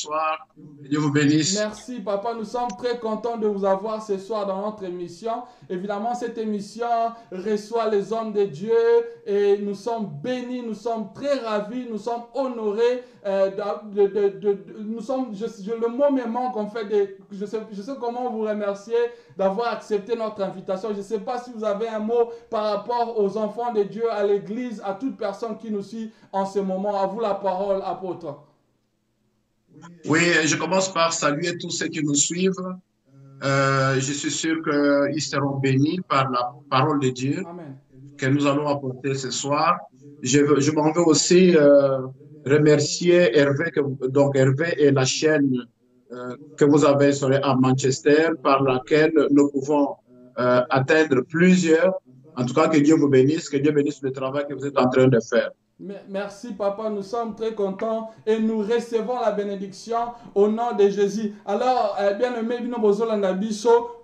Bonsoir. Que Dieu vous bénisse. Merci, papa. Nous sommes très contents de vous avoir ce soir dans notre émission. Évidemment, cette émission reçoit les hommes de Dieu et nous sommes bénis, nous sommes très ravis, nous sommes honorés. Nous sommes, le mot me manque en fait. Je sais comment vous remercier d'avoir accepté notre invitation. Je ne sais pas si vous avez un mot par rapport aux enfants de Dieu, à l'église, à toute personne qui nous suit en ce moment. À vous la parole, apôtre. Oui, je commence par saluer tous ceux qui nous suivent. Je suis sûr qu'ils seront bénis par la parole de Dieu Amen. que nous allons apporter ce soir. Je m'en veux aussi remercier Hervé, donc Hervé et la chaîne que vous avez sur, à Manchester, par laquelle nous pouvons atteindre plusieurs. En tout cas, que Dieu vous bénisse, que Dieu bénisse le travail que vous êtes en train de faire. Merci, papa. Nous sommes très contents et nous recevons la bénédiction au nom de Jésus. Alors, bien-aimés,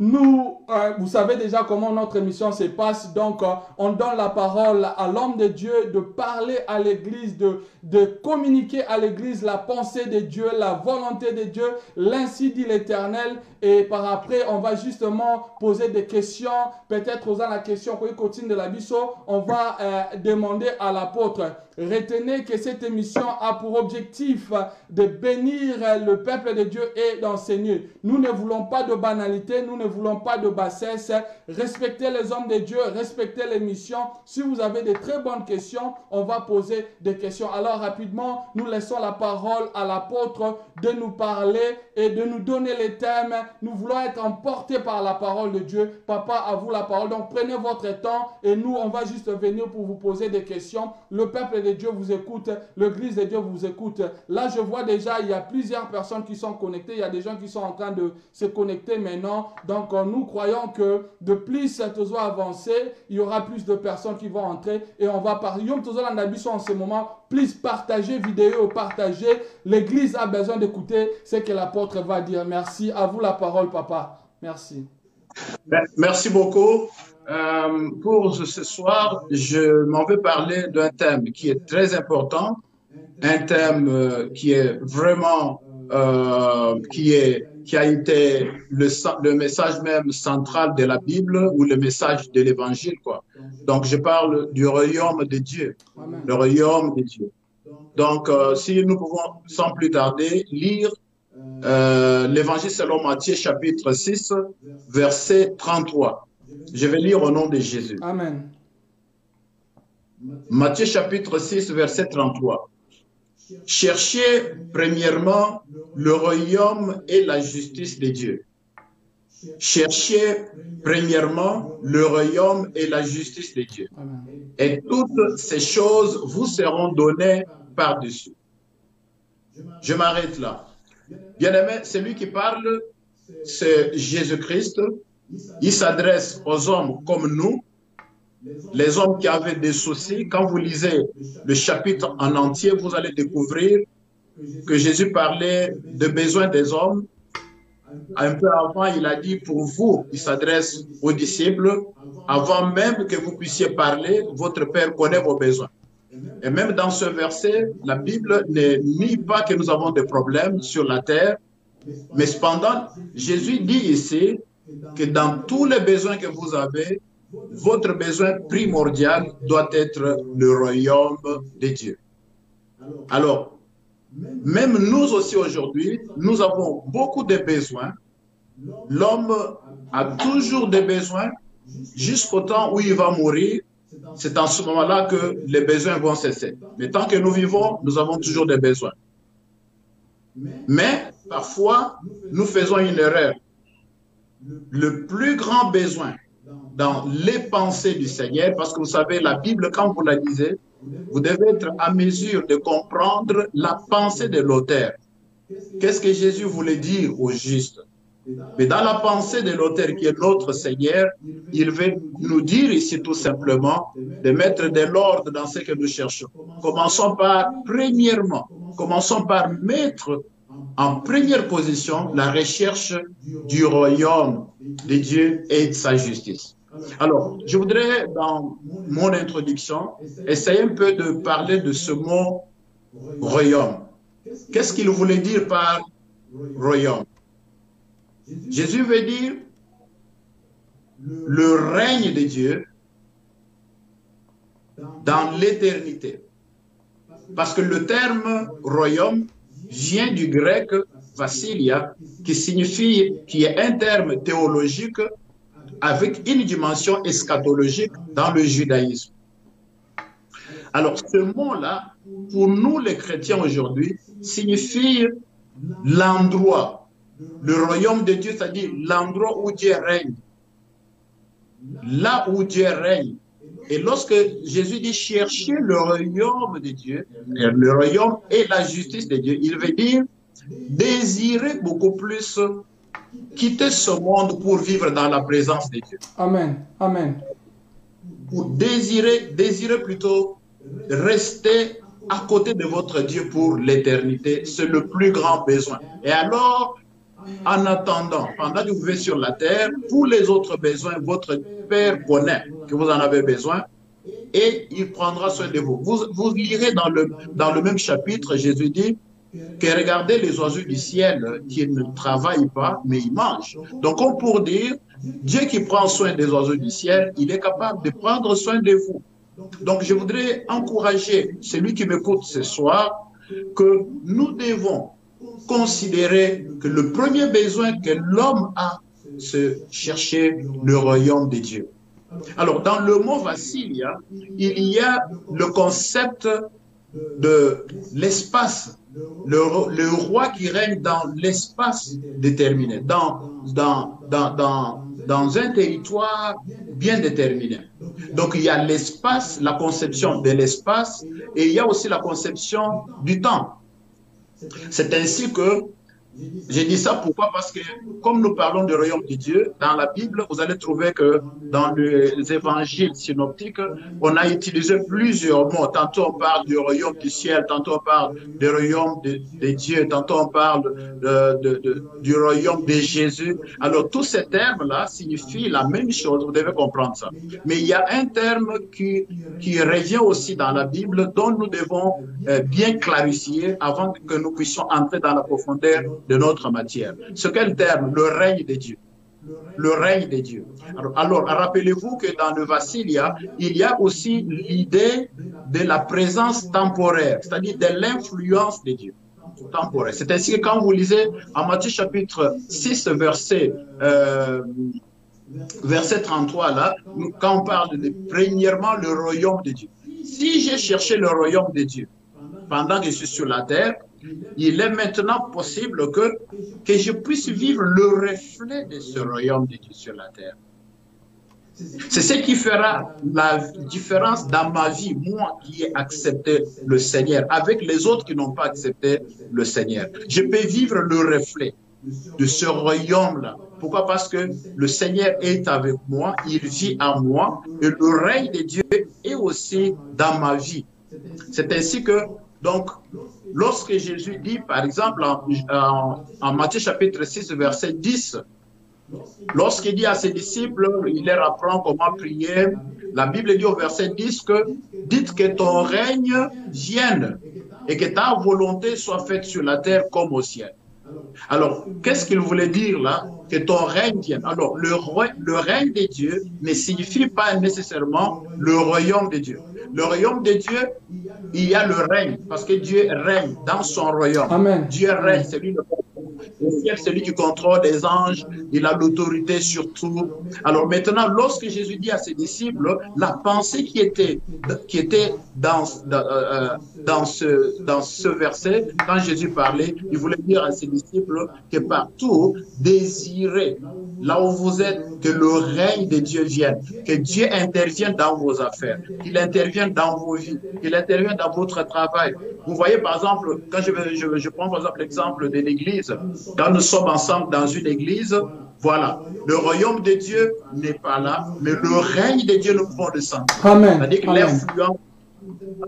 nous, vous savez déjà comment notre émission se passe. Donc, on donne la parole à l'homme de Dieu de parler à l'église, de communiquer à l'église la pensée de Dieu, la volonté de Dieu, l'ainsi dit l'Éternel. Et par après, on va justement poser des questions. Peut-être osant la question pour continue de la bisso, on va demander à l'apôtre. Retenez que cette émission a pour objectif de bénir le peuple de Dieu et d'enseigner. Nous ne voulons pas de banalité, nous ne voulons pas de bassesse. Respectez les hommes de Dieu, respectez l'émission. Si vous avez de très bonnes questions, on va poser des questions. Alors rapidement, nous laissons la parole à l'apôtre de nous parler et de nous donner les thèmes. Nous voulons être emportés par la parole de Dieu. Papa, à vous la parole. Donc prenez votre temps et nous, on va juste venir pour vous poser des questions. Le peuple de Dieu vous écoute, l'église de Dieu vous écoute. Là, je vois déjà, il y a plusieurs personnes qui sont connectées. Il y a des gens qui sont en train de se connecter maintenant. Donc, nous croyons que de plus cette zone avancée, il y aura plus de personnes qui vont entrer et on va parler. Yom Tozo Landabiso en ce moment, plus partagez vidéo, partagez. L'église a besoin d'écouter ce que l'apôtre va dire. Merci. À vous la parole, papa. Merci. Merci beaucoup. Pour ce soir, je m'en vais parler d'un thème qui est très important, un thème qui est vraiment, qui a été le message même central de la Bible ou le message de l'Évangile, quoi. Donc, je parle du royaume de Dieu, Amen. le royaume de Dieu. Donc, si nous pouvons sans plus tarder lire l'Évangile selon Matthieu chapitre 6, verset 33. Je vais lire au nom de Jésus. Amen. Matthieu chapitre 6, verset 33. Cherchez premièrement le royaume et la justice de Dieu. Cherchez premièrement le royaume et la justice de Dieu. Amen. Et toutes ces choses vous seront données par-dessus. Je m'arrête là. Bien-aimé, celui qui parle, c'est Jésus-Christ. Il s'adresse aux hommes comme nous, les hommes qui avaient des soucis. Quand vous lisez le chapitre en entier, vous allez découvrir que Jésus parlait des besoins des hommes. Un peu avant, il a dit pour vous, il s'adresse aux disciples, avant même que vous puissiez parler, votre Père connaît vos besoins. Et même dans ce verset, la Bible ne nie pas que nous avons des problèmes sur la terre, mais cependant, Jésus dit ici que dans tous les besoins que vous avez, votre besoin primordial doit être le royaume de Dieu. Alors, même nous aussi aujourd'hui, nous avons beaucoup de besoins. L'homme a toujours des besoins jusqu'au temps où il va mourir. C'est en ce moment-là que les besoins vont cesser. Mais tant que nous vivons, nous avons toujours des besoins. Mais parfois, nous faisons une erreur. Le plus grand besoin dans les pensées du Seigneur, parce que vous savez, la Bible, quand vous la lisez, vous devez être à mesure de comprendre la pensée de l'auteur. Qu'est-ce que Jésus voulait dire au juste? Mais dans la pensée de l'auteur qui est notre Seigneur, il veut nous dire ici tout simplement de mettre de l'ordre dans ce que nous cherchons. Commençons par, premièrement, commençons par mettre en première position la recherche du royaume de Dieu et de sa justice. Alors, je voudrais, dans mon introduction, essayer un peu de parler de ce mot royaume. Qu'est-ce qu'il voulait dire par royaume? Jésus veut dire le règne de Dieu dans l'éternité. Parce que le terme royaume vient du grec Vassilia, qui signifie, qui est un terme théologique avec une dimension eschatologique dans le judaïsme. Alors, ce mot-là, pour nous les chrétiens aujourd'hui, signifie l'endroit, le royaume de Dieu, c'est-à-dire l'endroit où Dieu règne. Là où Dieu règne. Et lorsque Jésus dit chercher le royaume de Dieu, le royaume et la justice de Dieu, il veut dire désirer beaucoup plus quitter ce monde pour vivre dans la présence de Dieu. Amen. Amen. Pour désirer plutôt rester à côté de votre Dieu pour l'éternité. C'est le plus grand besoin. Et alors, en attendant, pendant que vous vivez sur la terre, tous les autres besoins, votre Père connaît que vous en avez besoin et il prendra soin de vous. Vous lirez dans le même chapitre, Jésus dit que regardez les oiseaux du ciel qui ne travaillent pas, mais ils mangent. Donc, comme pour dire, Dieu qui prend soin des oiseaux du ciel, il est capable de prendre soin de vous. Donc, je voudrais encourager celui qui m'écoute ce soir que nous devons considérer que le premier besoin que l'homme a, c'est chercher le royaume de Dieu. Alors, dans le mot Vassilia, il y a le concept de l'espace, le roi qui règne dans l'espace déterminé, dans un territoire bien déterminé. Donc, il y a l'espace, la conception de l'espace, et il y a aussi la conception du temps. C'est ainsi que, j'ai dit ça pourquoi? Parce que comme nous parlons du royaume de Dieu, dans la Bible, vous allez trouver que dans les évangiles synoptiques, on a utilisé plusieurs mots. Tantôt on parle du royaume du ciel, tantôt on parle du royaume de Dieu, tantôt on parle du royaume de Jésus. Alors tous ces termes-là signifient la même chose, vous devez comprendre ça. Mais il y a un terme qui revient aussi dans la Bible dont nous devons bien clarifier avant que nous puissions entrer dans la profondeur de notre matière. Ce qu'est le terme, le règne de Dieu. Le règne de Dieu. Alors rappelez-vous que dans le Vassilia, il y a aussi l'idée de la présence temporaire, c'est-à-dire de l'influence de Dieu. Temporaire. C'est ainsi que quand vous lisez en Matthieu chapitre 6, verset 33, là, quand on parle de premièrement le royaume de Dieu. Si j'ai cherché le royaume de Dieu pendant que je suis sur la terre, il est maintenant possible que je puisse vivre le reflet de ce royaume de Dieu sur la terre. C'est ce qui fera la différence dans ma vie, moi qui ai accepté le Seigneur, avec les autres qui n'ont pas accepté le Seigneur. Je peux vivre le reflet de ce royaume-là. Pourquoi? Parce que le Seigneur est avec moi, il vit en moi, et le règne de Dieu est aussi dans ma vie. C'est ainsi que, donc, lorsque Jésus dit, par exemple, en Matthieu chapitre 6, verset 10, lorsqu'il dit à ses disciples, il leur apprend comment prier, la Bible dit au verset 10 que « Dites que ton règne vienne et que ta volonté soit faite sur la terre comme au ciel. » Alors, qu'est-ce qu'il voulait dire là? Que ton règne vienne. Alors, le règne de Dieu ne signifie pas nécessairement le royaume de Dieu. Le royaume de Dieu, il y a le règne, parce que Dieu règne dans son royaume. Amen. Dieu règne, c'est lui le ciel, c'est lui qui contrôle les anges, il a l'autorité sur tout. Alors maintenant, lorsque Jésus dit à ses disciples, la pensée qui était dans ce verset, quand Jésus parlait, il voulait dire à ses disciples que partout, désirez, là où vous êtes, que le règne de Dieu vienne, que Dieu intervienne dans vos affaires, qu'il intervienne dans vos vies, qu'il intervienne dans votre travail. Vous voyez, par exemple, quand je prends par exemple l'exemple de l'église, quand nous sommes ensemble dans une église, voilà, le royaume de Dieu n'est pas là, mais le règne de Dieu, nous pouvons le sentir. C'est-à-dire que l'influence,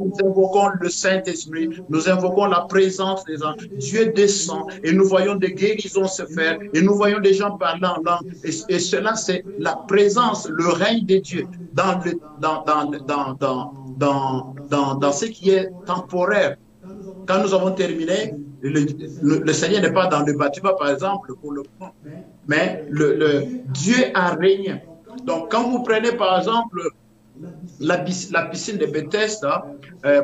nous invoquons le Saint-Esprit, nous invoquons la présence des anges. Dieu descend et nous voyons des guérisons se faire et nous voyons des gens parler en langue. Et cela, c'est la présence, le règne de Dieu dans ce qui est temporaire. Quand nous avons terminé, le Seigneur n'est pas dans le bâtiment, par exemple, pour le moment, mais Dieu a régné. Donc, quand vous prenez, par exemple, la piscine de Bethesda,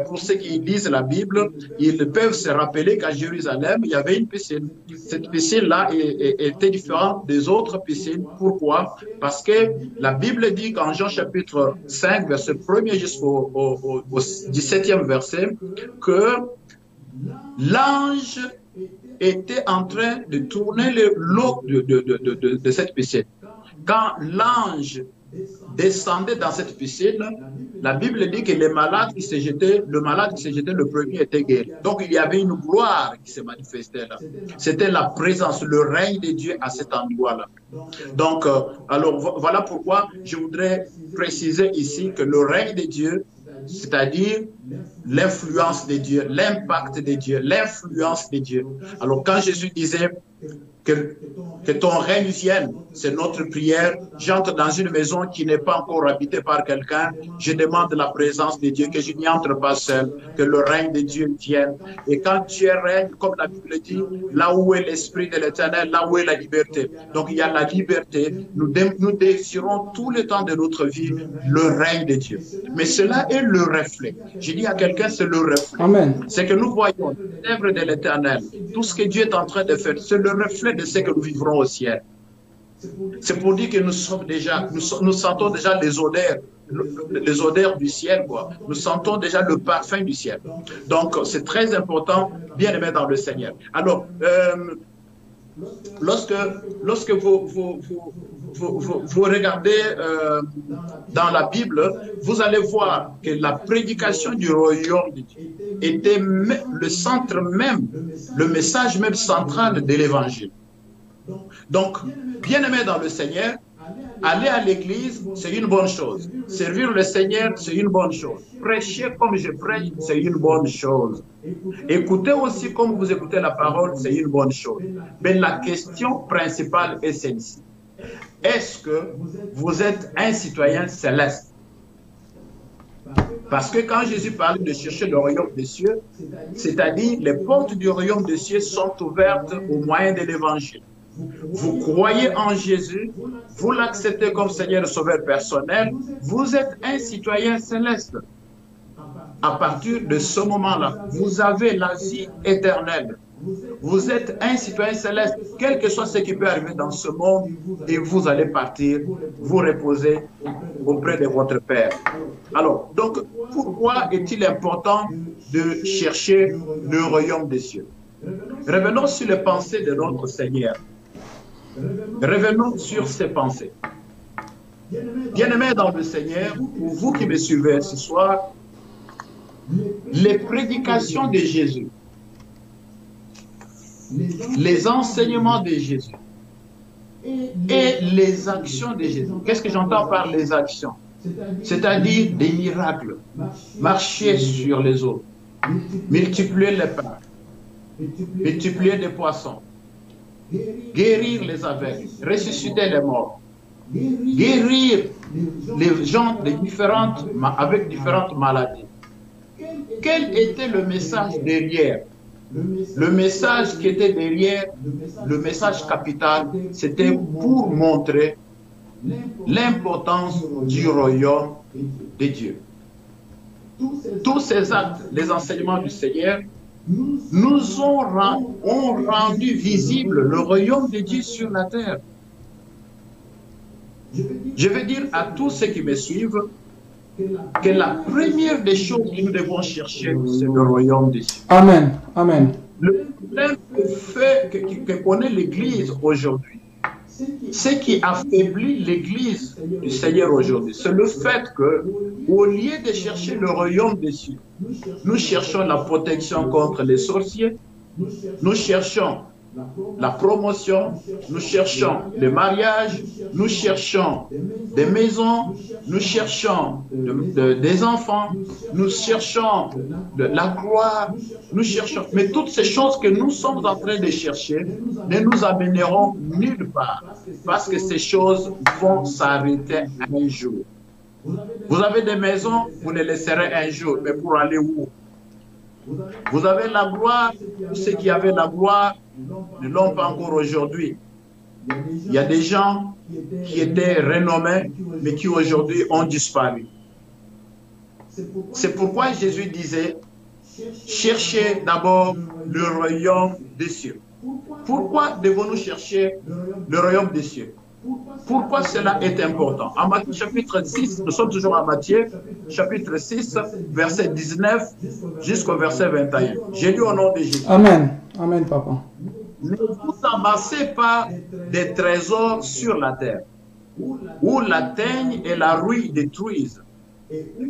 pour ceux qui lisent la Bible, ils peuvent se rappeler qu'à Jérusalem, il y avait une piscine. Cette piscine-là était différente des autres piscines. Pourquoi? Parce que la Bible dit qu'en Jean chapitre 5, verset 1er jusqu'au 17e verset, que l'ange était en train de tourner l'eau de cette piscine. Quand l'ange descendait dans cette piscine, la Bible dit que le malade qui s'est jeté, le premier était guéri. Donc il y avait une gloire qui se manifestait là. C'était la présence, le règne de Dieu à cet endroit-là. Donc, alors voilà pourquoi je voudrais préciser ici que le règne de Dieu, c'est-à-dire l'influence de Dieu, l'impact de Dieu, l'influence de Dieu. Alors quand Jésus disait que ton règne vienne, c'est notre prière. J'entre dans une maison qui n'est pas encore habitée par quelqu'un. Je demande la présence de Dieu, que je n'y entre pas seul, que le règne de Dieu vienne. Et quand Dieu règne, comme la Bible dit, là où est l'Esprit de l'Éternel, là où est la liberté. Donc il y a la liberté. Nous désirons tout le temps de notre vie le règne de Dieu. Mais cela est le reflet. Je dis à quelqu'un, c'est le reflet. Amen. C'est que nous voyons l'œuvre de l'Éternel. Tout ce que Dieu est en train de faire, c'est le reflet de ce que nous vivrons au ciel. C'est pour dire que nous sommes déjà, nous sentons déjà les odeurs du ciel, quoi. Nous sentons déjà le parfum du ciel. Donc, c'est très important, bien aimé dans le Seigneur. Alors, lorsque vous regardez dans la Bible, vous allez voir que la prédication du royaume de Dieu était le centre même, le message même central de l'évangile. Donc, bien aimé dans le Seigneur, aller à l'église, c'est une bonne chose. Servir le Seigneur, c'est une bonne chose. Prêcher comme je prêche, c'est une bonne chose. Écouter aussi comme vous écoutez la parole, c'est une bonne chose. Mais la question principale est celle-ci. Est-ce que vous êtes un citoyen céleste? Parce que quand Jésus parle de chercher le royaume des cieux, c'est-à-dire les portes du royaume des cieux sont ouvertes au moyen de l'évangile. Vous croyez en Jésus, vous l'acceptez comme Seigneur et Sauveur personnel, vous êtes un citoyen céleste. À partir de ce moment-là, vous avez la vie éternelle. Vous êtes un citoyen céleste, quel que soit ce qui peut arriver dans ce monde, et vous allez partir, vous reposer auprès de votre Père. Alors, donc, pourquoi est-il important de chercher le royaume des cieux? Revenons sur les pensées de notre Seigneur. Revenons sur ses pensées. Bien-aimés dans le Seigneur, pour vous qui me suivez ce soir, les prédications de Jésus, les enseignements de Jésus et les actions de Jésus. Qu'est-ce que j'entends par les actions? C'est-à-dire des miracles, marcher sur les eaux, multiplier les pains, multiplier des poissons, guérir les aveugles, ressusciter les morts, guérir les gens avec différentes maladies. Quel était le message derrière? Le message qui était derrière, le message capital, c'était pour montrer l'importance du royaume de Dieu. Tous ces actes, les enseignements du Seigneur, nous ont rendu visible le royaume de Dieu sur la terre. Je veux dire à tous ceux qui me suivent que la première des choses que nous devons chercher, c'est le royaume de Dieu. Amen. Amen. Le problème que connaît l'Église aujourd'hui, ce qui affaiblit l'Église du Seigneur aujourd'hui, c'est le fait que, au lieu de chercher le royaume des cieux, nous cherchons la protection contre les sorciers, nous cherchons la promotion, nous cherchons le mariage, nous cherchons des maisons, nous cherchons des enfants, nous cherchons de la gloire, nous cherchons. Mais toutes ces choses que nous sommes en train de chercher ne nous amèneront nulle part, parce que ces choses vont s'arrêter un jour. Vous avez des maisons, vous les laisserez un jour, mais pour aller où? Vous avez la gloire, ceux qui avaient la gloire ne l'ont pas encore aujourd'hui. Il y a des gens qui étaient renommés, mais qui aujourd'hui ont disparu. C'est pourquoi Jésus disait, cherchez d'abord le royaume des cieux. Pourquoi devons-nous chercher le royaume des cieux? Pourquoi cela est important? En Matthieu chapitre 6, nous sommes toujours à Matthieu, chapitre 6, verset 19 jusqu'au verset 21. J'ai lu au nom de Jésus. Amen. Amen, papa. Ne vous amassez pas des trésors sur la terre, où la teigne et la rouille détruisent,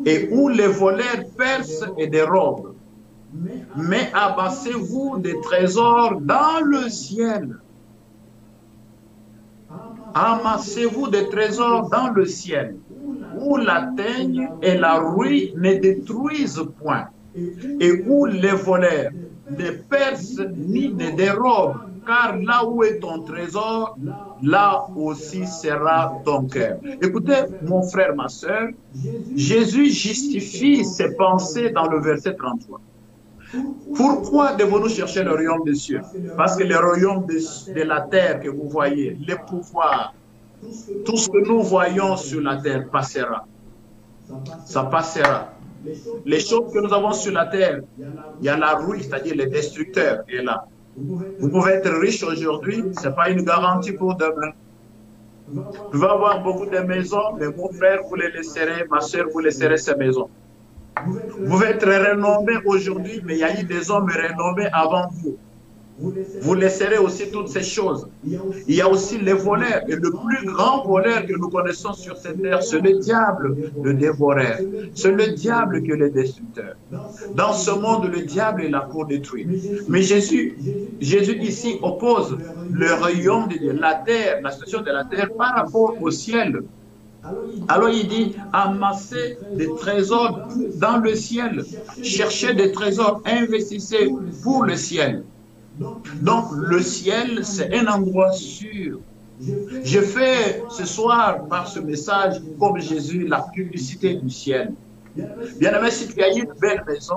et où les voleurs percent et dérobent. Mais amassez-vous des trésors dans le ciel. Amassez-vous des trésors dans le ciel, où la teigne et la rouille ne détruisent point, et où les voleurs ne percent ni ne dérobent, car là où est ton trésor, là aussi sera ton cœur. Écoutez, mon frère, ma soeur, Jésus justifie ses pensées dans le verset 33. Pourquoi devons-nous chercher le royaume des cieux? Parce que le royaume de la terre que vous voyez, les pouvoirs, tout ce que nous voyons sur la terre passera. Ça passera. Les choses que nous avons sur la terre, il y a la rouille, c'est-à-dire les destructeurs qui est là. Vous pouvez être riche aujourd'hui, ce n'est pas une garantie pour demain. Vous pouvez avoir beaucoup de maisons, mais mon frère, vous les laisserez, ma soeur, vous laisserez ces maisons. Vous pouvez être renommé aujourd'hui, mais il y a eu des hommes renommés avant vous. Vous laisserez aussi toutes ces choses. Il y a aussi les voleurs. Et le plus grand voleur que nous connaissons sur cette terre, c'est le diable, le dévoreur. C'est le diable qui est le destructeur. Dans ce monde, le diable est là pour détruire. Mais Jésus ici oppose le royaume de Dieu, la terre, la situation de la terre par rapport au ciel. Alors il dit, amassez des trésors dans le ciel. Cherchez des trésors, investissez pour le ciel. Donc le ciel, c'est un endroit sûr. Je fais ce soir, par ce message, comme Jésus, la publicité du ciel. Bien aimé, si tu as une belle maison,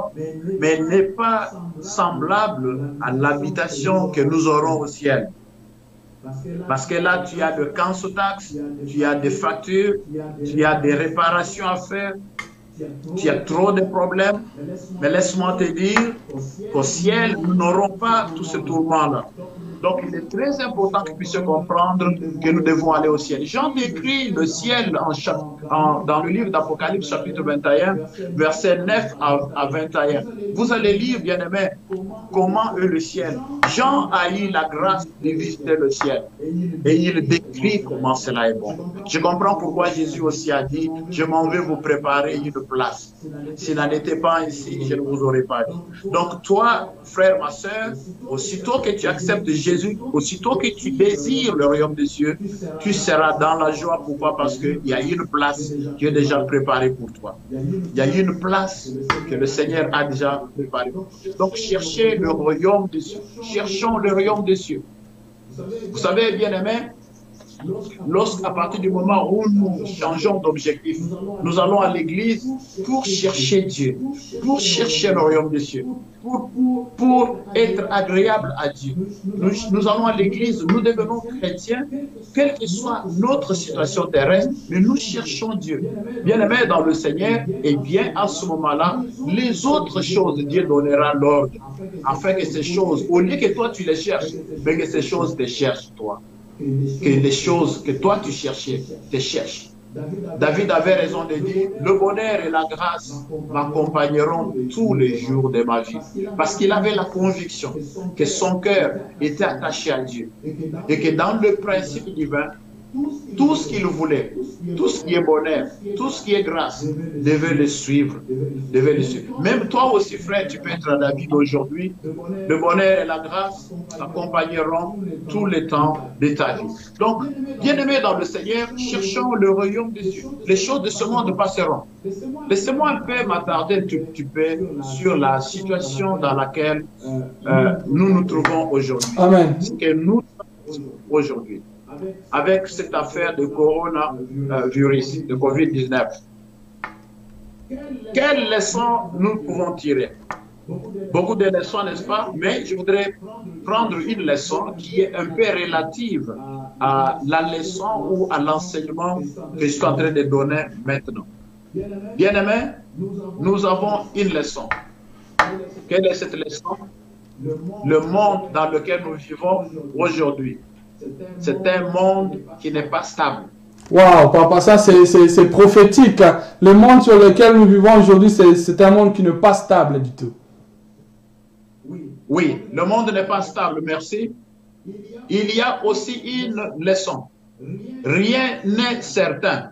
mais elle n'est pas semblable à l'habitation que nous aurons au ciel. Parce que là, tu as le council tax, tu as des factures, tu as des réparations à faire, tu as trop de problèmes. Mais laisse-moi te dire qu'au ciel, nous n'aurons pas tout ce tourment-là. Donc, il est très important que nous puissions comprendre que nous devons aller au ciel. Jean décrit le ciel dans le livre d'Apocalypse, chapitre 21, versets 9 à 21. Vous allez lire, bien-aimés, comment est le ciel. Jean a eu la grâce de visiter le ciel. Et il décrit comment cela est bon. Je comprends pourquoi Jésus aussi a dit, je m'en vais vous préparer une place. S'il n'en était pas ici, je ne vous aurais pas dit. Donc, toi, frère, ma soeur, aussitôt que tu acceptes Jésus, aussitôt que tu désires le royaume des cieux, tu seras dans la joie. Pourquoi? Parce qu'il y a une place qui est déjà préparée pour toi. Il y a une place que le Seigneur a déjà préparée. Donc, cherchez le royaume des cieux. Cherchons le royaume des cieux. Vous savez, bien aimé, lorsqu'à partir du moment où nous changeons d'objectif, nous allons à l'église pour chercher Dieu, pour chercher le royaume des cieux, pour être agréable à Dieu. Nous allons à l'église, nous devenons chrétiens, quelle que soit notre situation terrestre, mais nous cherchons Dieu. Bien aimé dans le Seigneur, et bien à ce moment-là, les autres choses, Dieu donnera l'ordre, afin que ces choses, au lieu que toi tu les cherches, mais que ces choses te cherchent toi. Que les choses que toi tu cherchais te cherchent. David avait raison de dire, le bonheur et la grâce m'accompagneront tous les jours de ma vie. Parce qu'il avait la conviction que son cœur était attaché à Dieu. Et que dans le principe divin, tout ce qu'il voulait, tout ce qui est bonheur, tout ce qui est grâce, devait le suivre. Même toi aussi, frère, tu peux être à David aujourd'hui. Le bonheur et la grâce t'accompagneront tous les temps de ta vie. Donc, bien-aimés dans le Seigneur, cherchons le royaume des cieux. Les choses de ce monde passeront. Laissez-moi un peu m'attarder un tout petit peu sur la situation dans laquelle nous nous trouvons aujourd'hui. Amen. Ce que nous sommes aujourd'hui. Avec cette affaire de coronavirus, de COVID-19. Quelles leçons nous pouvons tirer? beaucoup de leçons, n'est-ce pas? Mais je voudrais prendre une leçon qui est un peu relative à la leçon ou à l'enseignement que je suis en train de donner maintenant. Bien-aimés, nous avons une leçon. Quelle est cette leçon? Le monde dans lequel nous vivons aujourd'hui. C'est un monde qui n'est pas stable. Waouh, papa, ça c'est prophétique. Le monde sur lequel nous vivons aujourd'hui, c'est un monde qui n'est pas stable du tout. Oui, le monde n'est pas stable, merci. Il y a aussi une leçon. Rien n'est certain.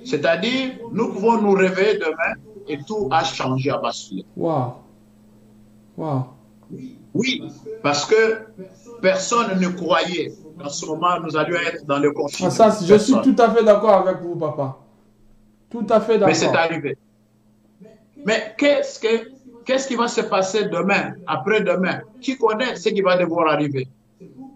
C'est-à-dire, nous pouvons nous réveiller demain et tout a changé à basculer. Waouh. Waouh. Oui, parce que personne ne croyait qu'en ce moment nous allions être dans le confinement. Ah, ça, je suis tout à fait d'accord avec vous, papa. Tout à fait d'accord. Mais c'est arrivé. Mais qu'est-ce qui va se passer demain, après-demain? Qui connaît ce qui va devoir arriver?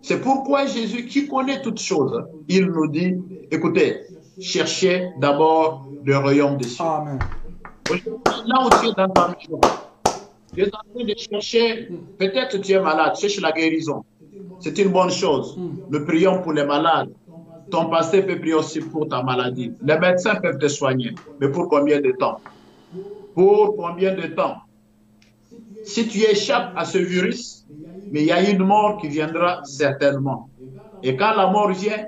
C'est pourquoi Jésus, qui connaît toutes choses, il nous dit, écoutez, cherchez d'abord le royaume des cieux. Amen. Là où tu es dans ta maison, tu es en train de chercher, peut-être tu es malade, cherche la guérison. C'est une bonne chose. Nous prions pour les malades. Ton pasteur peut prier aussi pour ta maladie. Les médecins peuvent te soigner. Mais pour combien de temps? Pour combien de temps? Si tu échappes à ce virus, mais il y a une mort qui viendra certainement. Et quand la mort vient,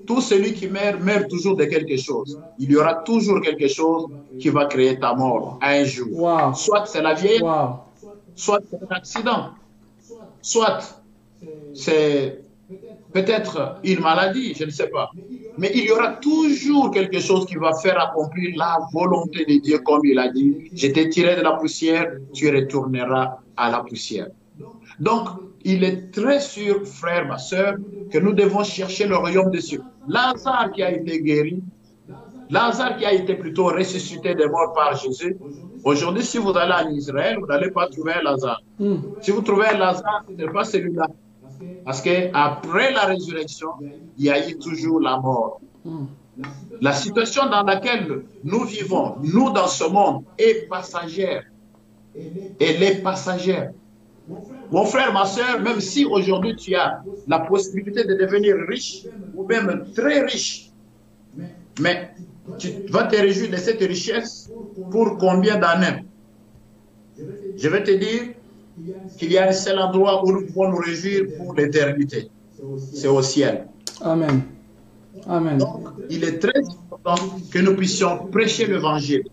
tout celui qui meurt toujours de quelque chose. Il y aura toujours quelque chose qui va créer ta mort un jour. Wow. Soit c'est la vieille, wow. soit c'est un accident, soit c'est peut-être une maladie, je ne sais pas. Mais il y aura toujours quelque chose qui va faire accomplir la volonté de Dieu, comme il a dit. Je t'ai tiré de la poussière, tu retourneras à la poussière. Donc, il est très sûr, frère, ma soeur, que nous devons chercher le royaume des cieux. Lazare qui a été guéri, Lazare qui a été plutôt ressuscité des morts par Jésus. Aujourd'hui, si vous allez en Israël, vous n'allez pas trouver un Lazare. Si vous trouvez un Lazare, ce n'est pas celui-là. Parce qu'après la résurrection, il y a eu toujours la mort. La situation dans laquelle nous vivons, nous dans ce monde, est passagère. Elle est passagère. Mon frère, ma soeur, même si aujourd'hui tu as la possibilité de devenir riche ou même très riche, mais tu vas te réjouir de cette richesse pour combien d'années? Je vais te dire qu'il y a un seul endroit où nous pouvons nous réjouir pour l'éternité. C'est au ciel. Amen. Amen. Donc, il est très important que nous puissions prêcher l'évangile.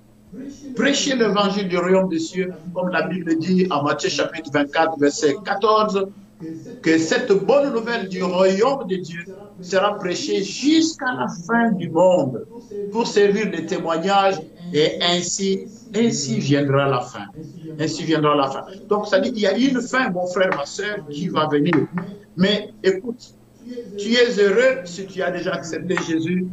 Prêcher l'évangile du royaume des cieux, comme la Bible dit en Matthieu chapitre 24, verset 14, que cette bonne nouvelle du royaume de Dieu sera prêchée jusqu'à la fin du monde pour servir de témoignage et ainsi viendra la fin. Ainsi viendra la fin. Donc, ça dit qu'il y a une fin, mon frère, ma soeur, qui va venir. Mais écoute, tu es heureux si tu as déjà accepté Jésus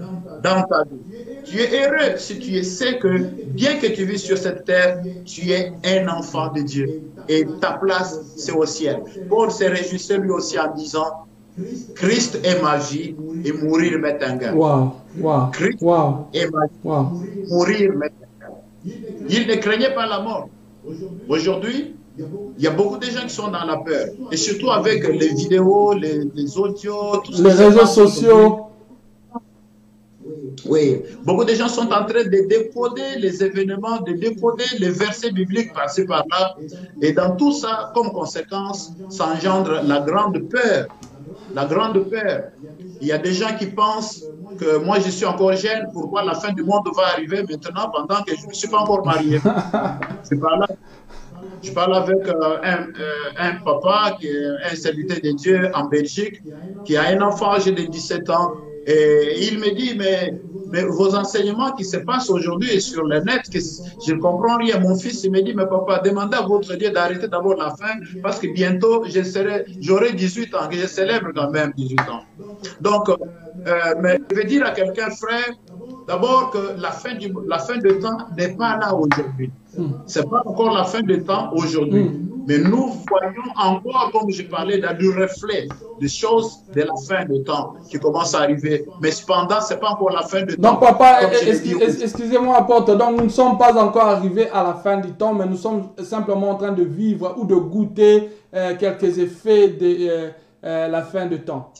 dans ta vie. Tu es heureux si tu sais que, bien que tu vis sur cette terre, tu es un enfant de Dieu. Et ta place, c'est au ciel. Paul se réjouissait lui aussi en disant, Christ est ma vie et mourir m'est un gain. Wow. Wow. Christ wow. est ma vie, wow. mourir m'est un gain. Il ne craignait pas la mort. Aujourd'hui, il y a beaucoup de gens qui sont dans la peur. Et surtout avec les vidéos, les audios, tout les réseaux sociaux. Oui, beaucoup de gens sont en train de décoder les événements, de décoder les versets bibliques par-ci par-là. Et dans tout ça, comme conséquence, ça engendre la grande peur. La grande peur. Il y a des gens qui pensent que moi je suis encore jeune, pourquoi la fin du monde va arriver maintenant pendant que je ne suis pas encore marié. Je parle avec un papa qui est un serviteur de Dieu en Belgique, qui a un enfant âgé de 17 ans. Et il me dit, mais vos enseignements qui se passent aujourd'hui sur le net, je ne comprends rien. Mon fils, il me dit, mais papa, demandez à votre Dieu d'arrêter d'abord la fin, parce que bientôt, j'aurai 18 ans, que je célèbre quand même 18 ans. Donc, mais je vais dire à quelqu'un, frère, d'abord que la fin de temps n'est pas là aujourd'hui. Ce n'est pas encore la fin de temps aujourd'hui. Mais nous voyons encore, comme je parlais, dans le reflet des choses de la fin du temps qui commencent à arriver. Mais cependant, ce n'est pas encore la fin du temps. Donc, papa, excusez-moi, apôtre. Donc, nous ne sommes pas encore arrivés à la fin du temps, mais nous sommes simplement en train de vivre ou de goûter quelques effets de la fin du temps.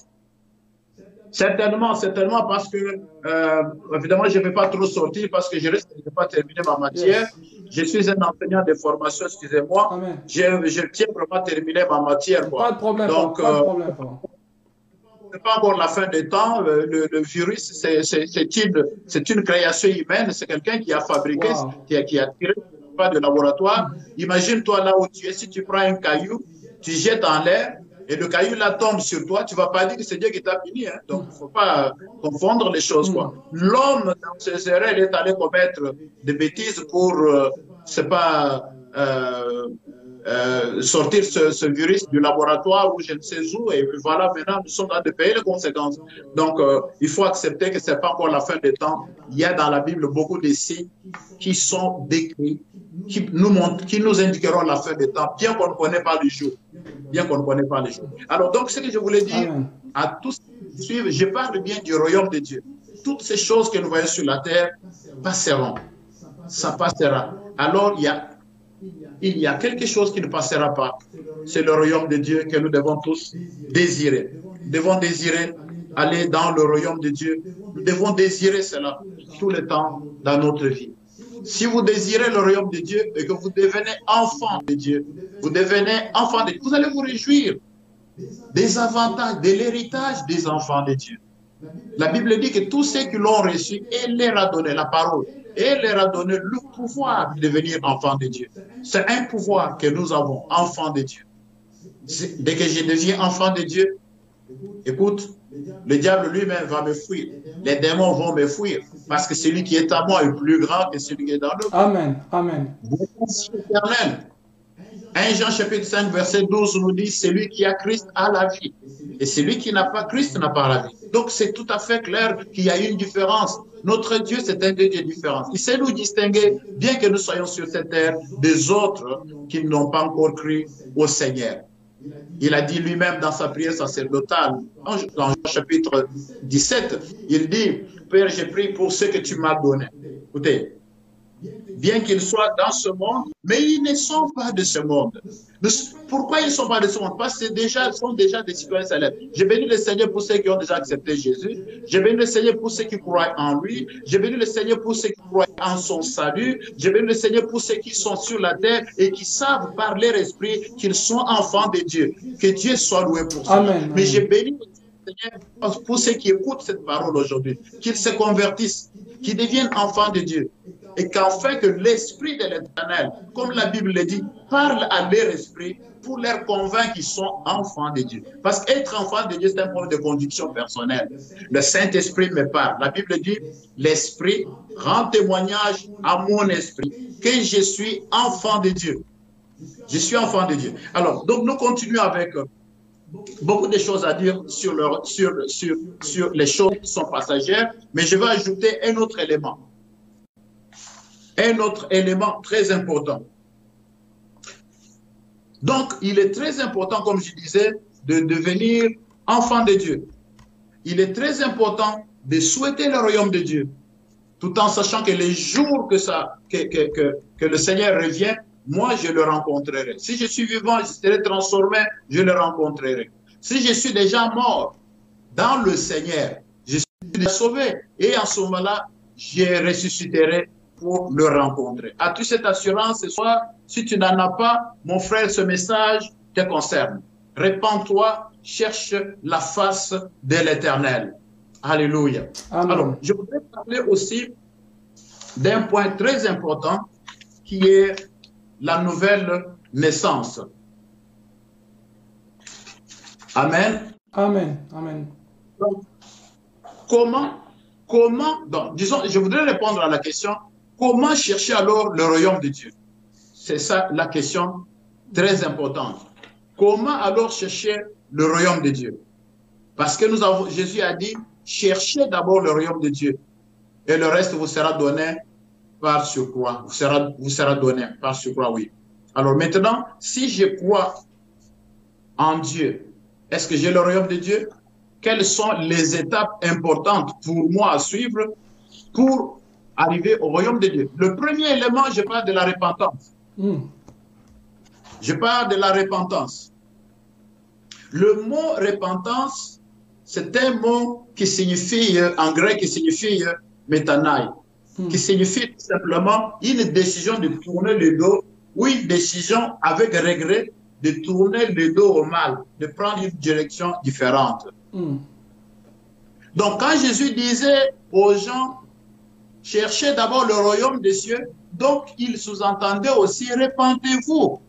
Certainement, certainement, parce que, évidemment, je ne vais pas trop sortir parce que je risque de ne pas terminer ma matière. Yes. Je suis un enseignant de formation, excusez-moi. Je tiens vraiment à terminer ma matière. Quoi. Pas de problème. Donc, pas de problème. Ce n'est pas encore la fin des temps. Le virus, c'est une création humaine. C'est quelqu'un qui a fabriqué, qui a tiré pas de laboratoire. Imagine-toi là où tu es, si tu prends un caillou, tu jettes en l'air, et le caillou là tombe sur toi, tu ne vas pas dire que c'est Dieu qui t'a puni. Hein. Donc, il ne faut pas confondre les choses. L'homme, dans ses erreurs, il est allé commettre des bêtises pour, c'est pas, sortir ce virus du laboratoire ou je ne sais où. Et voilà, maintenant, nous sommes en train de payer les conséquences. Donc, il faut accepter que ce n'est pas encore la fin des temps. Il y a dans la Bible beaucoup de signes qui sont décrits, qui nous indiqueront la fin des temps, bien qu'on ne connaît pas le jour. Bien qu'on ne connaît pas les choses. Alors, donc, ce que je voulais dire à tous qui suivent, je parle bien du royaume de Dieu. Toutes ces choses que nous voyons sur la terre passeront. Ça passera. Alors, il y a quelque chose qui ne passera pas. C'est le royaume de Dieu que nous devons tous désirer. Nous devons désirer aller dans le royaume de Dieu. Nous devons désirer cela tout le temps dans notre vie. Si vous désirez le royaume de Dieu et que vous devenez enfant de Dieu, vous devenez enfant de Dieu, vous allez vous réjouir des avantages, de l'héritage des enfants de Dieu. La Bible dit que tous ceux qui l'ont reçu, elle leur a donné la parole, elle leur a donné le pouvoir de devenir enfants de Dieu. C'est un pouvoir que nous avons, enfants de Dieu. Dès que je deviens enfant de Dieu, écoute, le diable lui-même va me fuir. Les démons vont me fuir. Parce que celui qui est à moi est plus grand que celui qui est dans le monde. Amen. Amen. 1 Jean chapitre 5, verset 12 nous dit, celui qui a Christ a la vie. Et celui qui n'a pas Christ n'a pas la vie. Donc c'est tout à fait clair qu'il y a une différence. Notre Dieu, c'est un Dieu de différence. Il sait nous distinguer, bien que nous soyons sur cette terre, des autres qui n'ont pas encore cru au Seigneur. Il a dit lui-même dans sa prière sacerdotale, dans Jean chapitre 17, il dit, Père, j'ai prié pour ce que tu m'as donné. Écoutez, bien qu'ils soient dans ce monde, mais ils ne sont pas de ce monde. Pourquoi ils ne sont pas de ce monde? Parce que sont déjà des citoyens célèbres. Je bénis le Seigneur pour ceux qui ont déjà accepté Jésus. Je bénis le Seigneur pour ceux qui croient en lui. Je bénis le Seigneur pour ceux qui croient en son salut. Je bénis le Seigneur pour ceux qui sont sur la terre et qui savent par leur esprit qu'ils sont enfants de Dieu. Que Dieu soit loué pour ça. Amen. Mais je bénis le Seigneur pour ceux qui écoutent cette parole aujourd'hui, qu'ils se convertissent, qu'ils deviennent enfants de Dieu. Et qu'enfin que l'Esprit de l'Éternel, comme la Bible le dit, parle à leur esprit pour leur convaincre qu'ils sont enfants de Dieu. Parce qu'être enfant de Dieu, c'est un problème de conviction personnelle. Le Saint-Esprit me parle. La Bible dit, l'Esprit rend témoignage à mon esprit que je suis enfant de Dieu. Je suis enfant de Dieu. Alors, donc nous continuons avec beaucoup de choses à dire sur les choses qui sont passagères, mais je vais ajouter un autre élément. Un autre élément très important. Donc, il est très important, comme je disais, de devenir enfant de Dieu. Il est très important de souhaiter le royaume de Dieu, tout en sachant que les jours que le Seigneur revient, moi, je le rencontrerai. Si je suis vivant, je serai transformé, je le rencontrerai. Si je suis déjà mort dans le Seigneur, je suis déjà sauvé. Et en ce moment-là, je ressusciterai pour le rencontrer. As-tu cette assurance ce soir? Si tu n'en as pas, mon frère, ce message te concerne. Répands-toi, cherche la face de l'Éternel. Alléluia. Amen. Alors, je voudrais parler aussi d'un point très important qui est la nouvelle naissance. Amen. Amen. Amen. Donc, donc, disons, je voudrais répondre à la question, comment chercher alors le royaume de Dieu? C'est ça la question très importante. Comment alors chercher le royaume de Dieu? Parce que Jésus a dit, cherchez d'abord le royaume de Dieu et le reste vous sera donné par surcroît. Vous sera donné par surcroît, oui. Alors maintenant, si je crois en Dieu, est-ce que j'ai le royaume de Dieu? Quelles sont les étapes importantes pour moi à suivre pour arriver au royaume de Dieu? Le premier élément, je parle de la repentance. Je parle de la repentance. Le mot repentance, c'est un mot qui signifie, en grec, qui signifie métanaï, qui signifie tout simplement une décision de tourner le dos ou une décision avec regret de tourner le dos au mal, de prendre une direction différente. Donc, quand Jésus disait aux gens, cherchez d'abord le royaume des cieux, donc il sous-entendait aussi, repentez-vous,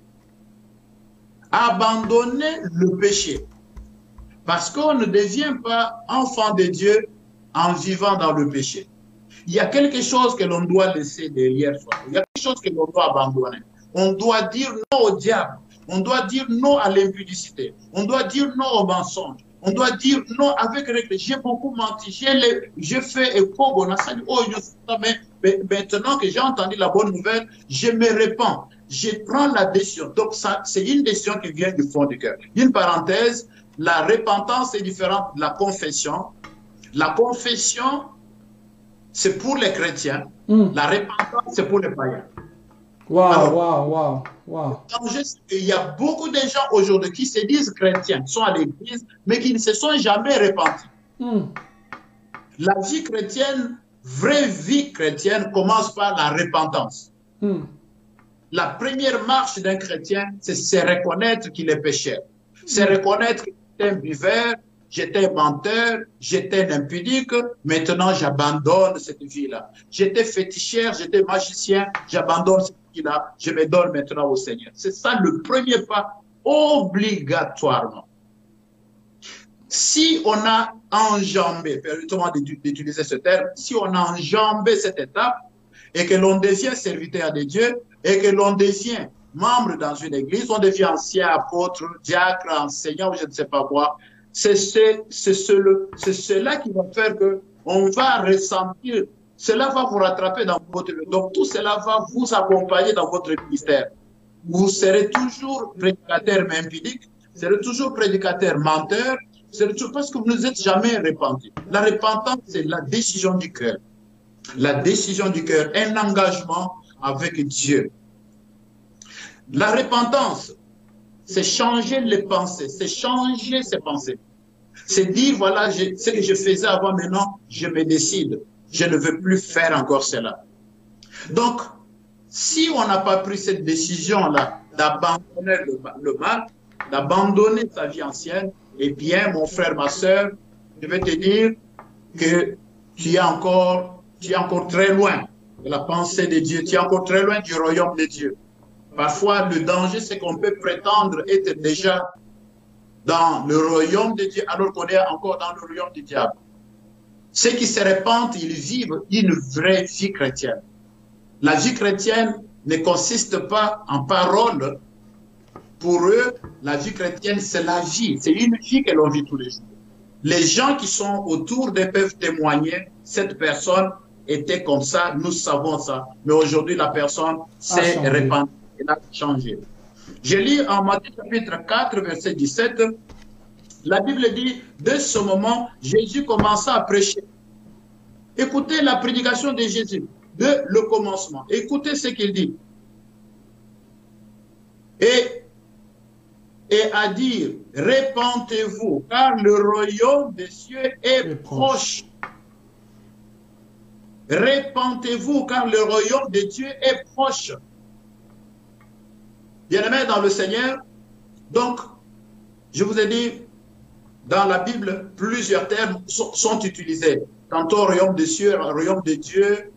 abandonnez le péché. Parce qu'on ne devient pas enfant de Dieu en vivant dans le péché. Il y a quelque chose que l'on doit laisser derrière soi. Il y a quelque chose que l'on doit abandonner. On doit dire non au diable. On doit dire non à l'impudicité. On doit dire non au mensonge. On doit dire non avec regret. J'ai beaucoup menti. J'ai fait écho. Maintenant que j'ai entendu la bonne nouvelle, je me répands. Je prends la décision. Donc, c'est une décision qui vient du fond du cœur. Une parenthèse, la repentance est différente de la confession. La confession, c'est pour les chrétiens. La repentance, c'est pour les païens. Wow. Il y a beaucoup de gens aujourd'hui qui se disent chrétiens, qui sont à l'église, mais qui ne se sont jamais repentis. La vie chrétienne, vraie vie chrétienne, commence par la repentance. La première marche d'un chrétien, c'est se reconnaître qu'il est pécheur. C'est reconnaître qu'il est un buveur, j'étais menteur, j'étais impudique, maintenant j'abandonne cette vie-là. J'étais féticheur, j'étais magicien, j'abandonne cette vie-là, je me donne maintenant au Seigneur. C'est ça le premier pas, obligatoirement. Si on a enjambé, permettez-moi d'utiliser ce terme, si on a enjambé cette étape et que l'on devient serviteur de Dieu et que l'on devient membre dans une église, on devient ancien, apôtre, diacre, enseignant, ou je ne sais pas quoi, c'est cela qui va faire qu'on va ressentir, cela va vous rattraper dans votre vie. Donc tout cela va vous accompagner dans votre ministère. Vous serez toujours prédicateur impudique, vous serez toujours prédicateur menteur, parce que vous ne êtes jamais repenti. La repentance, c'est la décision du cœur. La décision du cœur, un engagement avec Dieu. La repentance, c'est changer les pensées, c'est changer ses pensées. C'est dire, voilà, ce que je faisais avant, maintenant, je me décide. Je ne veux plus faire encore cela. Donc, si on n'a pas pris cette décision-là d'abandonner le mal, d'abandonner sa vie ancienne, eh bien, mon frère, ma soeur, je vais te dire que tu es encore très loin de la pensée de Dieu. Tu es encore très loin du royaume de Dieu. Parfois, le danger, c'est qu'on peut prétendre être déjà dans le royaume de Dieu, alors qu'on est encore dans le royaume du diable. Ceux qui se répandent, ils vivent une vraie vie chrétienne. La vie chrétienne ne consiste pas en paroles. Pour eux, la vie chrétienne, c'est la vie. C'est une vie que l'on vit tous les jours. Les gens qui sont autour d'eux peuvent témoigner, cette personne était comme ça, nous savons ça. Mais aujourd'hui, la personne s'est répandue, elle a changé. Je lis en Matthieu chapitre 4, verset 17, la Bible dit, de ce moment, Jésus commença à prêcher. Écoutez la prédication de Jésus, de le commencement. Écoutez ce qu'il dit. Et à dire, répentez-vous, car le royaume des cieux est proche. Répentez-vous, car le royaume de Dieu est proche. Bien-aimés dans le Seigneur, donc, je vous ai dit, dans la Bible, plusieurs termes sont utilisés. Tantôt royaume des cieux, royaume de Dieu.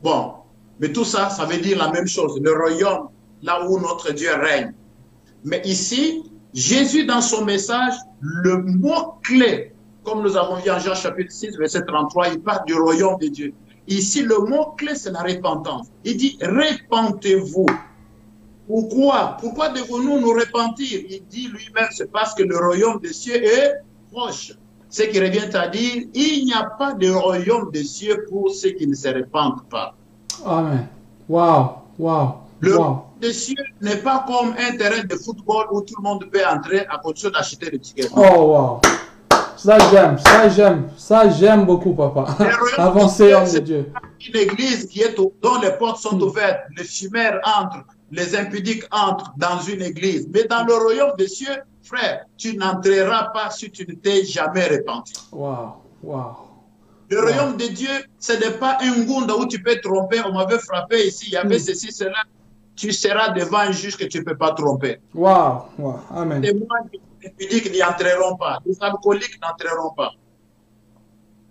Bon, mais tout ça, ça veut dire la même chose. Le royaume, là où notre Dieu règne. Mais ici, Jésus, dans son message, le mot-clé, comme nous avons vu en Jean chapitre 6, verset 33, il parle du royaume de Dieu. Ici, le mot-clé, c'est la repentance. Il dit, répentez-vous. Pourquoi? Pourquoi devons-nous nous repentir? Il dit lui-même, c'est parce que le royaume des cieux est proche. Ce qui revient à dire, il n'y a pas de royaume des cieux pour ceux qui ne se repentent pas. Amen. Wow. Le royaume des cieux n'est pas comme un terrain de football où tout le monde peut entrer à condition d'acheter le ticket. Oh, wow. Ça j'aime beaucoup, papa. Avancez, homme de Dieu. Une église dont les portes sont ouvertes, les chimères entrent, les impudiques entrent dans une église. Mais dans le royaume des cieux, frère, tu n'entreras pas si tu ne t'es jamais repenti. Wow, wow. Le royaume de Dieu, ce n'est pas un gunda où tu peux tromper. On m'avait frappé ici, il y avait ceci, cela. Tu seras devant un juge que tu ne peux pas tromper. Wow, wow. Amen. Les témoins impudiques n'y entreront pas. Les alcooliques n'entreront pas.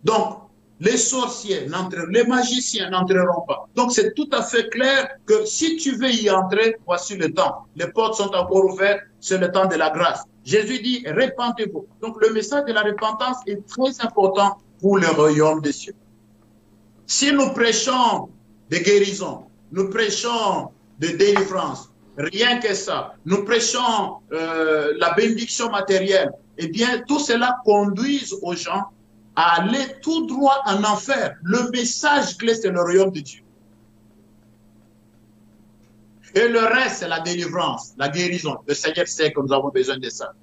Donc, les sorciers n'entreront, les magiciens n'entreront pas. Donc, c'est tout à fait clair que si tu veux y entrer, voici le temps. Les portes sont encore ouvertes, c'est le temps de la grâce. Jésus dit, repentez-vous. Donc, le message de la repentance est très important pour le royaume des cieux. Si nous prêchons de guérison, nous prêchons de délivrance, rien que ça, nous prêchons la bénédiction matérielle, eh bien, tout cela conduit aux gens à aller tout droit en enfer. Le message clé, c'est le royaume de Dieu. Et le reste, c'est la délivrance, la guérison. Le Seigneur sait que nous avons besoin de ça.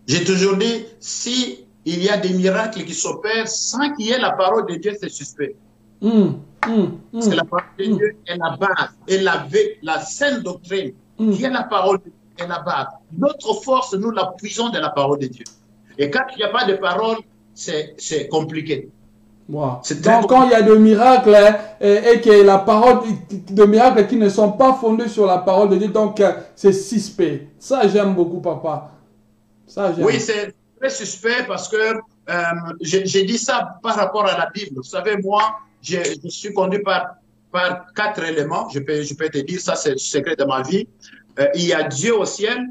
J'ai toujours dit, si il y a des miracles qui s'opèrent sans qu'il y ait la parole de Dieu, c'est suspect. Parce que la parole de Dieu est la base, et la saine doctrine, qui est la parole de Dieu, est la base. Notre force, nous la puisons de la parole de Dieu. Et quand il n'y a pas de parole, c'est compliqué. Wow. Donc, quand il y a des miracles et que la parole de miracles qui ne sont pas fondés sur la parole de Dieu, donc c'est suspect. Ça, j'aime beaucoup, papa. Ça, oui, c'est très suspect parce que j'ai dit ça par rapport à la Bible. Vous savez, moi, je suis conduit par 4 éléments. Je peux te dire, ça, c'est le secret de ma vie. Il y a Dieu au ciel,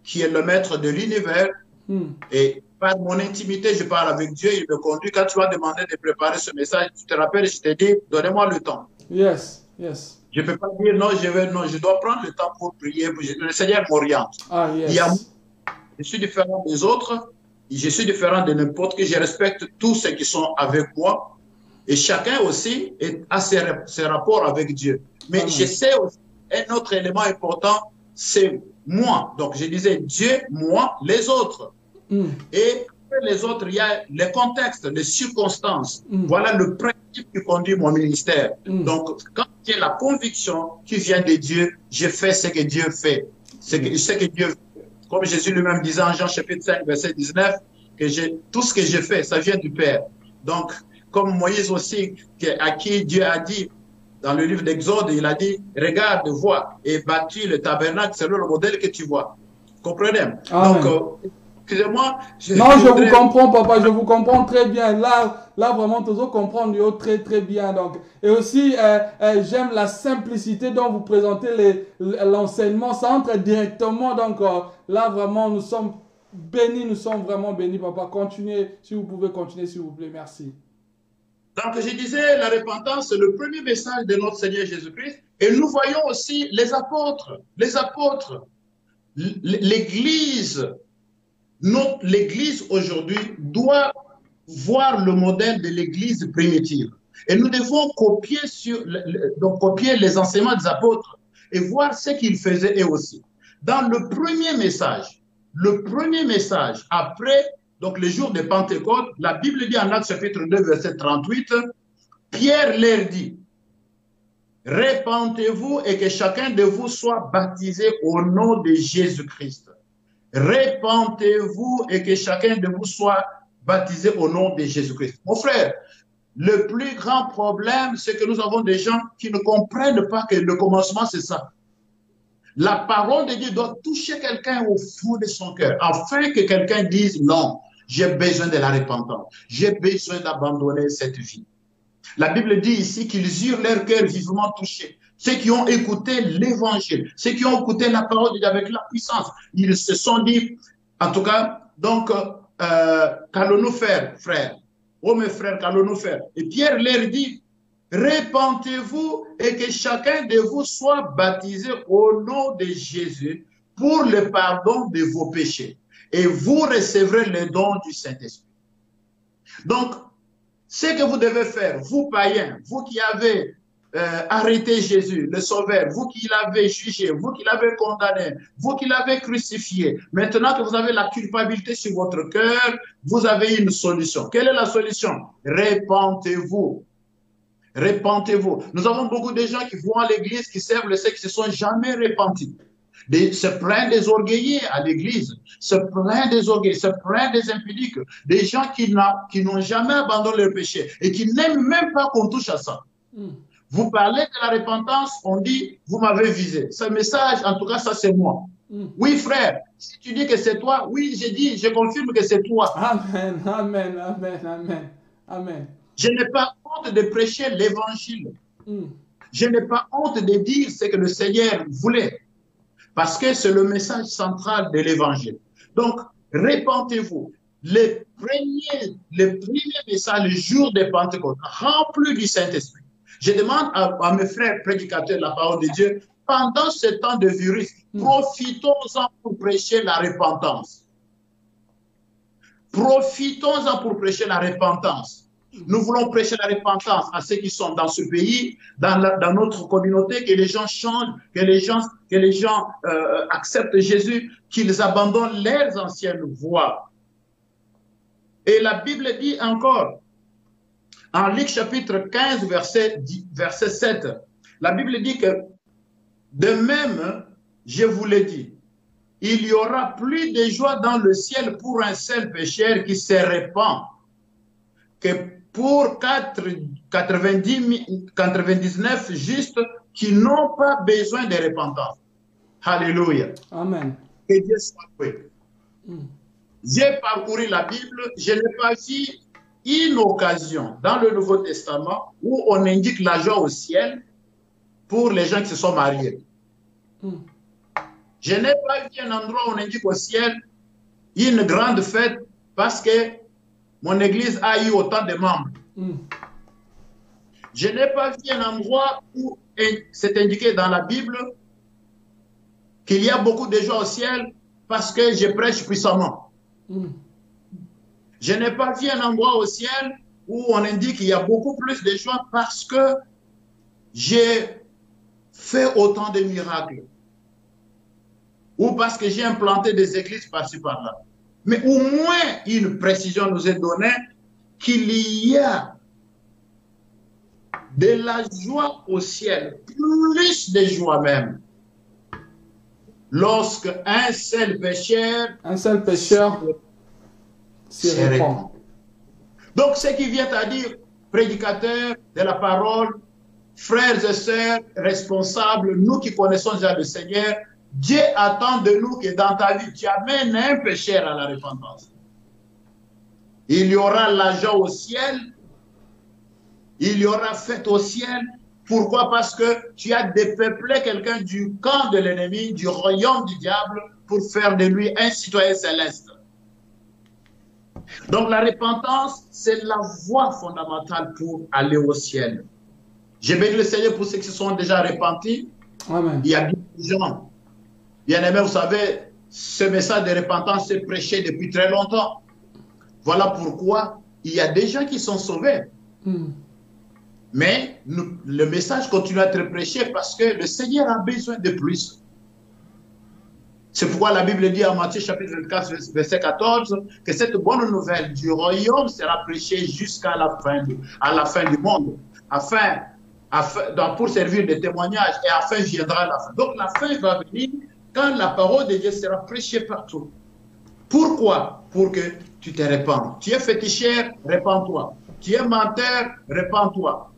qui est le maître de l'univers. Et par mon intimité, je parle avec Dieu, il me conduit. Quand tu m'as demandé de préparer ce message, tu te rappelles, je t'ai dit, donnez-moi le temps. Yes, yes. Je ne peux pas dire non, je dois prendre le temps pour prier. Le Seigneur m'oriente. Ah, yes. Je suis différent des autres, je suis différent de n'importe qui, je respecte tous ceux qui sont avec moi. Et chacun aussi a ses rapports avec Dieu. Mais je sais aussi, un autre élément important, c'est moi. Donc, je disais Dieu, moi, les autres. Et les autres, il y a les contextes, les circonstances. Voilà le principe qui conduit mon ministère. Donc, quand j'ai la conviction qui vient de Dieu, je fais ce que Dieu fait. Ce que Dieu fait. Comme Jésus lui-même disait en Jean chapitre 5, verset 19, que tout ce que je fais, ça vient du Père. Donc, comme Moïse aussi, à qui Dieu a dit, dans le livre d'Exode, il a dit, regarde, vois, et bâtis le tabernacle selon le modèle que tu vois. Comprenez? Amen. Donc, excusez-moi. Non, je vous comprends, papa, je vous comprends très bien. Là vraiment, toujours comprendre très, très bien. Donc, et aussi, j'aime la simplicité dont vous présentez l'enseignement. Ça entre directement. Donc, là, vraiment, nous sommes bénis, nous sommes vraiment bénis, papa. Continuez, si vous pouvez continuer, s'il vous plaît. Merci. Donc, je disais, la repentance, c'est le premier message de notre Seigneur Jésus-Christ. Et nous voyons aussi les apôtres. Les apôtres. L'Église. L'Église aujourd'hui doit voir le modèle de l'Église primitive. Et nous devons copier les enseignements des apôtres et voir ce qu'ils faisaient eux aussi. Dans le premier message après donc le jour de Pentecôte, la Bible dit en Actes chapitre 2, verset 38, Pierre leur dit, repentez-vous et que chacun de vous soit baptisé au nom de Jésus-Christ. Repentez-vous et que chacun de vous soit baptisé au nom de Jésus-Christ. Mon frère, le plus grand problème, c'est que nous avons des gens qui ne comprennent pas que le commencement, c'est ça. La parole de Dieu doit toucher quelqu'un au fond de son cœur, afin que quelqu'un dise non, j'ai besoin de la repentance, j'ai besoin d'abandonner cette vie. La Bible dit ici qu'ils eurent leur cœur vivement touché. Ceux qui ont écouté l'évangile, ceux qui ont écouté la parole de Dieu avec la puissance, ils se sont dit, en tout cas, donc, qu'allons-nous faire, frères? Oh mes frères, qu'allons-nous faire? Et Pierre leur dit, repentez-vous et que chacun de vous soit baptisé au nom de Jésus pour le pardon de vos péchés. Et vous recevrez le don du Saint-Esprit. Donc, ce que vous devez faire, vous païens, vous qui avez arrêté Jésus, le Sauveur, vous qui l'avez jugé, vous qui l'avez condamné, vous qui l'avez crucifié, maintenant que vous avez la culpabilité sur votre cœur, vous avez une solution. Quelle est la solution? Repentez-vous. Repentez-vous. Nous avons beaucoup de gens qui vont à l'église, qui servent le Seigneur, qui ne se sont jamais repentis. Se plaignent des orgueillés à l'église, se plaignent des orgueillés, se plaignent des impudiques, des gens qui n'ont jamais abandonné leur péché et qui n'aiment même pas qu'on touche à ça. Vous parlez de la repentance, on dit, vous m'avez visé. Ce message, en tout cas, ça c'est moi. Oui, frère, si tu dis que c'est toi, oui, je confirme que c'est toi. Amen, amen, amen, amen, amen. Je n'ai pas honte de prêcher l'évangile. Je n'ai pas honte de dire ce que le Seigneur voulait. Parce que c'est le message central de l'évangile. Donc, repentez-vous. Le premier message, le jour de Pentecôte, rempli du Saint-Esprit. Je demande à mes frères prédicateurs de la parole de Dieu, pendant ce temps de virus, profitons-en pour prêcher la repentance. Profitons-en pour prêcher la repentance. Nous voulons prêcher la repentance à ceux qui sont dans ce pays, dans notre communauté, que les gens changent, que les gens acceptent Jésus, qu'ils abandonnent leurs anciennes voies. Et la Bible dit encore, en Luc chapitre 15, verset 7, la Bible dit que, de même, je vous l'ai dit, il y aura plus de joie dans le ciel pour un seul pécheur qui se répand que pour 99 justes qui n'ont pas besoin de repentance. Alléluia. Amen. Que Dieu soit loué. J'ai parcouru la Bible, je n'ai pas vu une occasion dans le Nouveau Testament où on indique la joie au ciel pour les gens qui se sont mariés. Je n'ai pas vu un endroit où on indique au ciel une grande fête parce que mon église a eu autant de membres. Je n'ai pas vu un endroit où c'est indiqué dans la Bible qu'il y a beaucoup de joie au ciel parce que je prêche puissamment. Je n'ai pas vu un endroit au ciel où on indique qu'il y a beaucoup plus de joie parce que j'ai fait autant de miracles. Ou parce que j'ai implanté des églises par-ci par-là. Mais au moins une précision nous est donnée qu'il y a de la joie au ciel, plus de joie même, lorsque un seul pécheur se répand. Donc, ce qui vient à dire, prédicateurs de la parole, frères et sœurs, responsables, nous qui connaissons déjà le Seigneur, Dieu attend de nous que dans ta vie, tu amènes un pécheur à la repentance. Il y aura la joie au ciel, il y aura fête au ciel. Pourquoi? Parce que tu as dépeuplé quelqu'un du camp de l'ennemi, du royaume du diable, pour faire de lui un citoyen céleste. Donc la repentance, c'est la voie fondamentale pour aller au ciel. Je bénis le Seigneur pour ceux qui se sont déjà repentis. Amen. Il y a bien des gens. Bien aimé, vous savez, ce message de repentance est prêché depuis très longtemps. Voilà pourquoi il y a des gens qui sont sauvés. Mais le message continue à être prêché parce que le Seigneur a besoin de plus. C'est pourquoi la Bible dit en Matthieu chapitre 24, verset 14, que cette bonne nouvelle du royaume sera prêchée jusqu'à la fin du monde, pour servir de témoignage, et enfin viendra la fin. Donc la fin va venir quand la parole de Dieu sera prêchée partout. Pourquoi? Pour que tu te répandes. Tu es féticheur, répands-toi. Tu es menteur, répands-toi.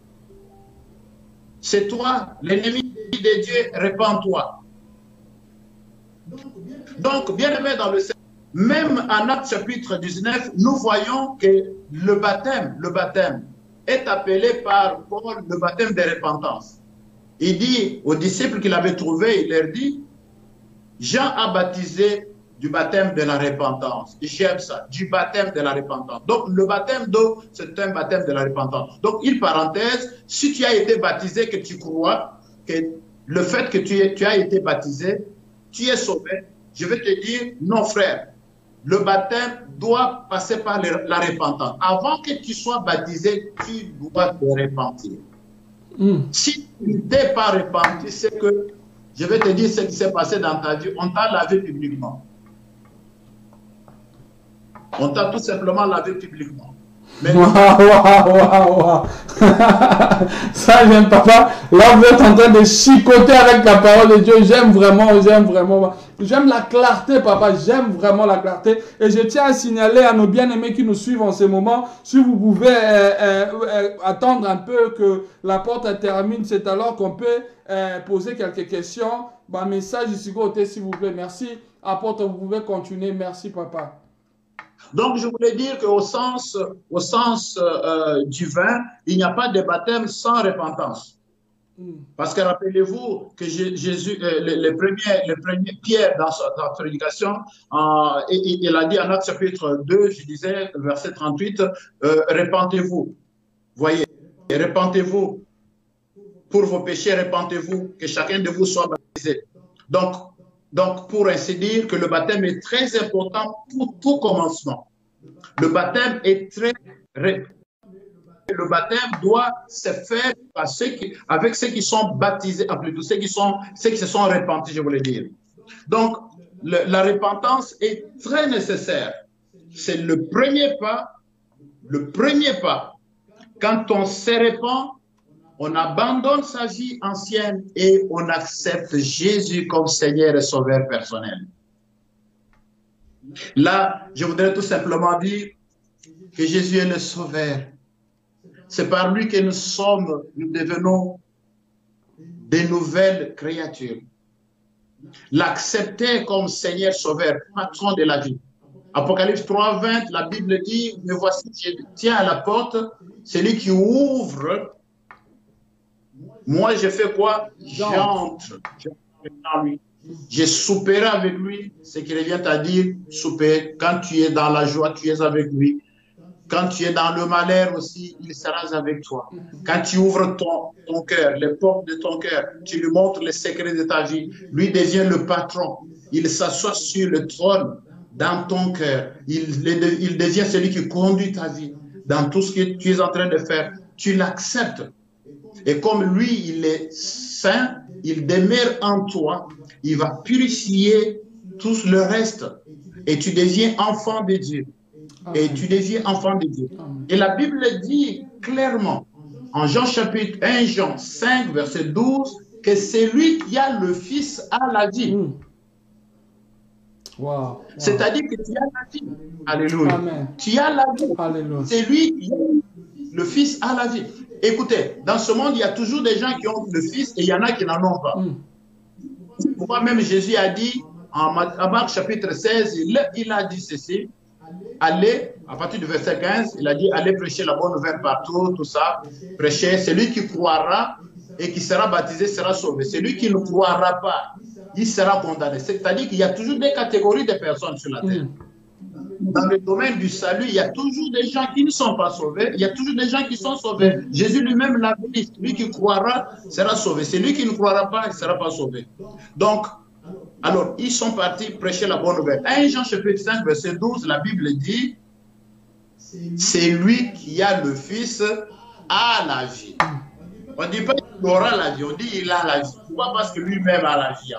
C'est toi, l'ennemi de Dieu, répands-toi. Donc, bien aimé dans le Seigneur, même en Actes chapitre 19, nous voyons que le baptême est appelé par Paul le baptême de repentance. Il dit aux disciples qu'il avait trouvés, il leur dit, Jean a baptisé du baptême de la repentance. J'aime ça, du baptême de la repentance. Donc, le baptême d'eau, c'est un baptême de la repentance. Donc, une parenthèse, si tu as été baptisé, que tu crois, que le fait que tu as été baptisé, tu es sauvé, je vais te dire, non frère, le baptême doit passer par la repentance. Avant que tu sois baptisé, tu dois te repentir. Si tu ne t'es pas repenti, c'est que, je vais te dire ce qui s'est passé dans ta vie, on t'a lavé publiquement. On t'a tout simplement lavé publiquement. Waouh. Ça, j'aime, papa. Là, vous êtes en train de chicoter avec la parole de Dieu. J'aime vraiment, j'aime vraiment. J'aime la clarté, papa. J'aime vraiment la clarté. Et je tiens à signaler à nos bien-aimés qui nous suivent en ce moment, si vous pouvez attendre un peu que la porte termine, c'est alors qu'on peut poser quelques questions. Bah, message ici, côté, s'il vous plaît. Merci. Apôtre, vous pouvez continuer. Merci, papa. Donc, je voulais dire qu'au sens du vin, il n'y a pas de baptême sans repentance. Parce que rappelez-vous que Jésus, le premier Pierre dans sa prédication, il a dit en Actes chapitre 2, je disais, verset 38, repentez-vous. Voyez, repentez-vous pour vos péchés, repentez-vous, que chacun de vous soit baptisé. Donc, pour ainsi dire que le baptême est très important pour tout commencement. Le baptême est le baptême doit se faire avec ceux qui sont baptisés, plutôt ceux qui se sont repentis, je voulais dire. Donc, la repentance est très nécessaire. C'est le premier pas. Le premier pas. Quand on se repent, on abandonne sa vie ancienne et on accepte Jésus comme Seigneur et Sauveur personnel. Là, je voudrais tout simplement dire que Jésus est le Sauveur. C'est par lui que nous devenons des nouvelles créatures. L'accepter comme Seigneur Sauveur, patron de la vie. Apocalypse 3, 20, la Bible dit, me voici, je tiens à la porte, celui qui ouvre. Moi, je fais quoi? J'entre dans lui. Je souperai avec lui, ce qui revient à dire souper. Quand tu es dans la joie, tu es avec lui. Quand tu es dans le malheur aussi, il sera avec toi. Quand tu ouvres ton cœur, les portes de ton cœur, tu lui montres les secrets de ta vie. Lui devient le patron. Il s'assoit sur le trône dans ton cœur. Il devient celui qui conduit ta vie. Dans tout ce que tu es en train de faire, tu l'acceptes. Et comme lui, il est saint, il demeure en toi, il va purifier tout le reste. Et tu deviens enfant de Dieu. Et tu deviens enfant de Dieu. Et la Bible dit clairement, en Jean chapitre 1, Jean 5, verset 12, que c'est lui qui a le Fils à la vie. Wow. C'est-à-dire que tu as la vie. Alléluia. Amen. Tu as la vie. C'est lui qui a le Fils à la vie. Écoutez, dans ce monde, il y a toujours des gens qui ont le Fils et il y en a qui n'en ont pas. Pourquoi même Jésus a dit, en Marc chapitre 16, il a dit ceci, allez, à partir du verset 15, il a dit, allez prêcher la bonne nouvelle partout, tout ça, prêcher, celui qui croira et qui sera baptisé sera sauvé. Celui qui ne croira pas, il sera condamné. C'est-à-dire qu'il y a toujours des catégories de personnes sur la terre. Dans le domaine du salut, il y a toujours des gens qui ne sont pas sauvés, il y a toujours des gens qui sont sauvés. Jésus lui-même l'a dit, celui qui croira sera sauvé. Celui qui ne croira pas, il ne sera pas sauvé. Donc, alors, ils sont partis prêcher la bonne nouvelle. 1 Jean chapitre 5, verset 12, la Bible dit, c'est lui qui a le Fils à la vie. On ne dit pas qu'il aura la vie, on dit il a la vie. Pourquoi? Parce que lui-même a la vie.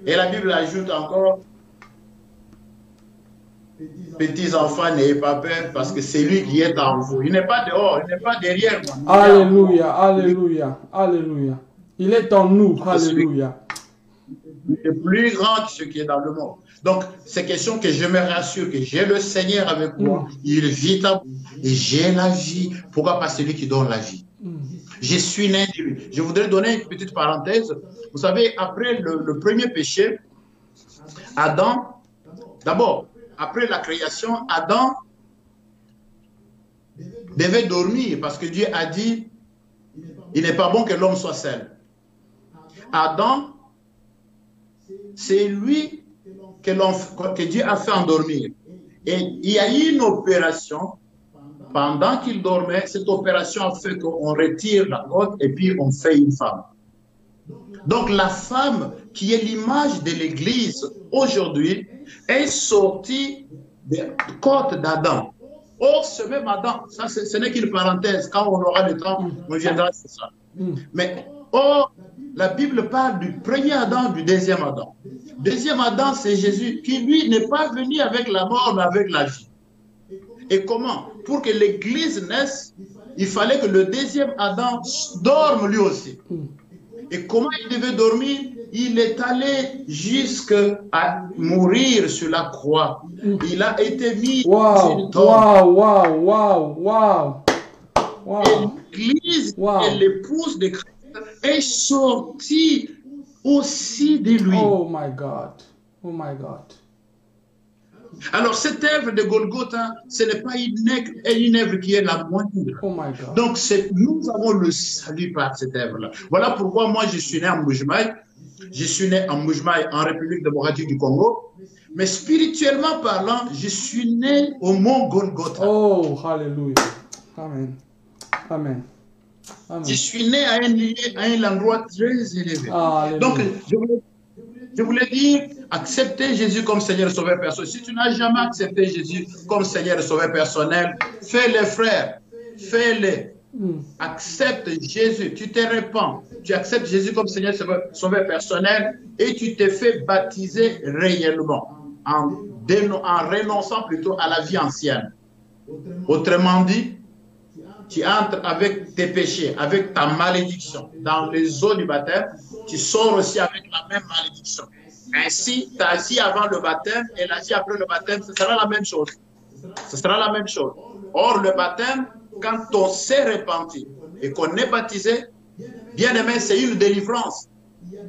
Et la Bible ajoute encore, petits enfants, n'ayez pas peur, parce que c'est lui qui est en vous. Il n'est pas dehors, il n'est pas derrière moi. Alléluia, alléluia, alléluia. Il est en nous, alléluia. Il est plus grand que ce qui est dans le monde. Donc, c'est question que je me rassure que j'ai le Seigneur avec moi. Il vit en moi et j'ai la vie. Pourquoi? Parce que c'est lui qui donne la vie. Je suis né de lui. Je voudrais donner une petite parenthèse. Vous savez, après le premier péché, Adam, d'abord, après la création, Adam devait dormir parce que Dieu a dit, il n'est pas bon que l'homme soit seul. Adam, c'est lui que Dieu a fait endormir. Et il y a eu une opération pendant qu'il dormait. Cette opération a fait qu'on retire la côte et puis on fait une femme. Donc la femme qui est l'image de l'Église aujourd'hui est sortie des côtes d'Adam. Or, ce même Adam, ça, ce n'est qu'une parenthèse. Quand on aura le temps, on viendra sur ça. Mais, or, la Bible parle du premier Adam, du deuxième Adam. Deuxième Adam, c'est Jésus, qui lui n'est pas venu avec la mort, mais avec la vie. Et comment? Pour que l'Église naisse, il fallait que le deuxième Adam dorme lui aussi. Et comment il devait dormir? Il est allé jusqu'à mourir sur la croix. Il a été mis sur une tombe. Et l'Église et l'épouse de Christ est sortie aussi de lui. Oh my God. Oh my God. Alors, cette œuvre de Golgotha, ce n'est pas une œuvre qui est la moindre. Oh my God. Donc, nous avons le salut par cette œuvre-là. Voilà pourquoi moi, je suis né en Mbujimaï. Je suis né en Mbujimaï, en République démocratique du Congo. Mais spirituellement parlant, je suis né au mont Golgotha. Oh, hallelujah. Amen. Amen. Amen. Je suis né à un endroit très élevé. Hallelujah. Donc, je voulais dire, accepter Jésus comme Seigneur et Sauveur personnel. Si tu n'as jamais accepté Jésus comme Seigneur et Sauveur personnel, fais-le, frère. Fais-le. Accepte Jésus. Tu te répands. Tu acceptes Jésus comme Seigneur et Sauveur personnel et tu te fais baptiser réellement en renonçant plutôt à la vie ancienne. Autrement dit, tu entres avec tes péchés, avec ta malédiction dans les eaux du baptême, tu sors aussi avec la même malédiction. Ainsi, ta vie avant le baptême et la vie après le baptême, ce sera la même chose. Ce sera la même chose. Or, le baptême, quand on s'est repenti et qu'on est baptisé, bien aimé, c'est une délivrance.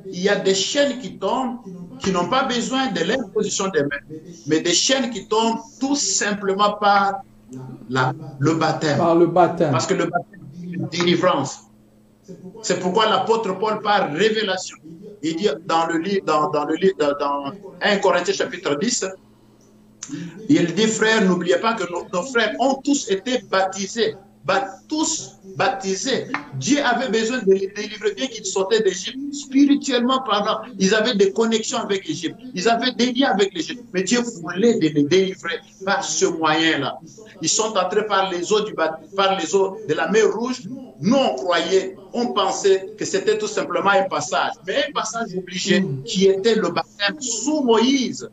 Il y a des chaînes qui tombent, qui n'ont pas besoin de l'imposition des mains, mais des chaînes qui tombent tout simplement par le baptême. Par le baptême. Parce que le baptême, c'est une délivrance. C'est pourquoi l'apôtre Paul par révélation, il dit dans 1 Corinthiens chapitre 10, il dit, frères, n'oubliez pas que nos frères ont tous été baptisés. Tous baptisés. Dieu avait besoin de les délivrer, bien qu'ils sortaient d'Égypte. Spirituellement parlant, ils avaient des connexions avec l'Égypte. Ils avaient des liens avec l'Égypte. Mais Dieu voulait les délivrer par ce moyen-là. Ils sont entrés par les eaux de la mer Rouge. Nous, on croyait, on pensait que c'était tout simplement un passage. Mais un passage obligé qui était le baptême sous Moïse.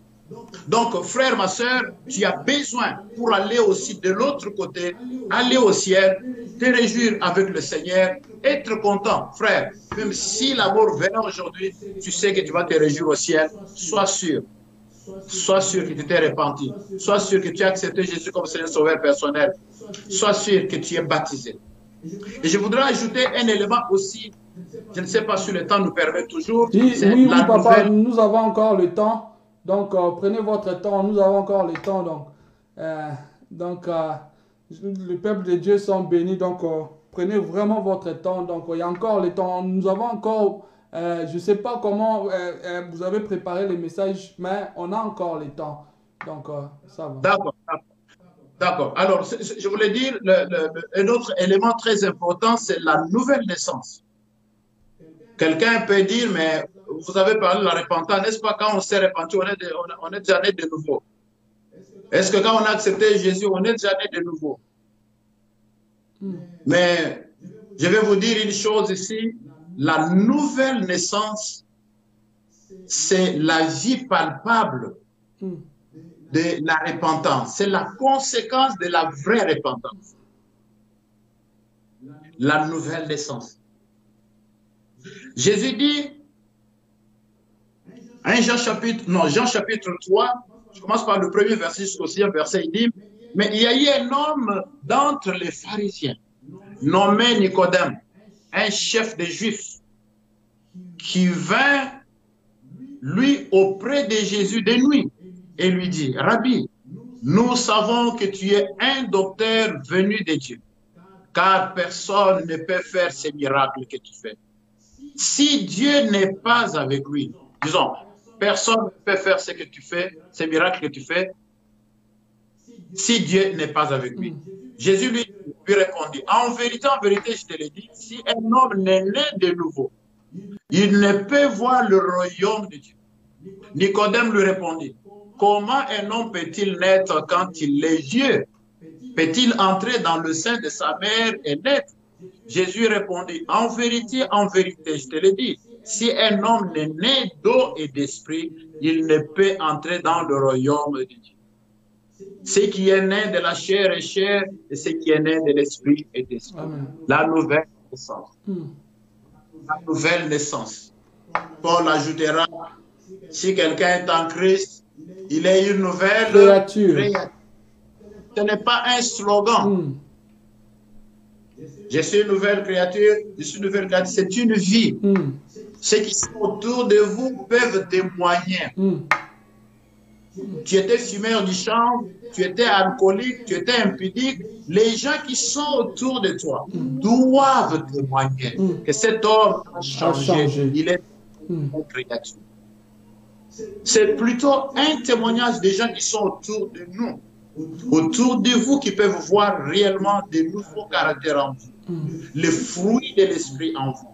Donc, frère, ma soeur, tu as besoin, pour aller aussi de l'autre côté, aller au ciel, te réjouir avec le Seigneur, être content. Frère, même si la mort vient aujourd'hui, tu sais que tu vas te réjouir au ciel. Sois sûr. Sois sûr que tu t'es repenti. Sois sûr que tu as accepté Jésus comme Seigneur Sauveur personnel. Sois sûr que tu es baptisé. Et je voudrais ajouter un élément aussi. Je ne sais pas si le temps nous permet toujours. Oui, papa, nous avons encore le temps. Donc, prenez votre temps, nous avons encore le temps. Donc, le peuple de Dieu sont bénis. Donc, prenez vraiment votre temps. Donc, il y a encore le temps. Nous avons encore, je ne sais pas comment vous avez préparé les messages, mais on a encore le temps. Donc, ça va. D'accord. D'accord. Alors, je voulais dire, un autre élément très important, c'est la nouvelle naissance. Quelqu'un peut dire, mais vous avez parlé de la repentance, n'est-ce pas? Quand on s'est repenti, on est déjà né de nouveau. Est-ce que quand on a accepté Jésus, on est déjà né de nouveau? Mais je vais vous dire une chose ici, la nouvelle naissance, c'est la vie palpable de la repentance. C'est la conséquence de la vraie repentance. La nouvelle naissance. Jésus dit, Jean chapitre 3, je commence par le premier verset jusqu'au 6e verset, il dit, mais il y a eu un homme d'entre les pharisiens, nommé Nicodème, un chef des Juifs, qui vint, lui, auprès de Jésus de nuit, et lui dit, Rabbi, nous savons que tu es un docteur venu de Dieu, car personne ne peut faire ces miracles que tu fais. Si Dieu n'est pas avec lui, disons, personne ne peut faire ce que tu fais, ces miracles que tu fais, si Dieu n'est pas avec lui. Jésus lui répondit, en vérité, je te le dis, si un homme n'est né de nouveau, il ne peut voir le royaume de Dieu. Nicodème lui répondit, comment un homme peut-il naître quand il est vieux? peut-il entrer dans le sein de sa mère et naître? Jésus répondit, en vérité, je te le dis, si un homme n'est né d'eau et d'esprit, il ne peut entrer dans le royaume de Dieu. Ce qui est né de la chair est chair, et ce qui est né de l'esprit est esprit. La nouvelle naissance. La nouvelle naissance. Paul ajoutera, si quelqu'un est en Christ, il est une nouvelle créature. Ce n'est pas un slogan. Je suis une nouvelle créature, je suis une nouvelle créature. C'est une vie. Ceux qui sont autour de vous peuvent témoigner. Tu étais fumeur du chanvre, tu étais alcoolique, tu étais impudique. Les gens qui sont autour de toi doivent témoigner que cet homme a changé. Il est une créature. C'est plutôt un témoignage des gens qui sont autour de nous, autour de vous, qui peuvent voir réellement des nouveaux caractères en vous, les fruits de l'esprit en vous.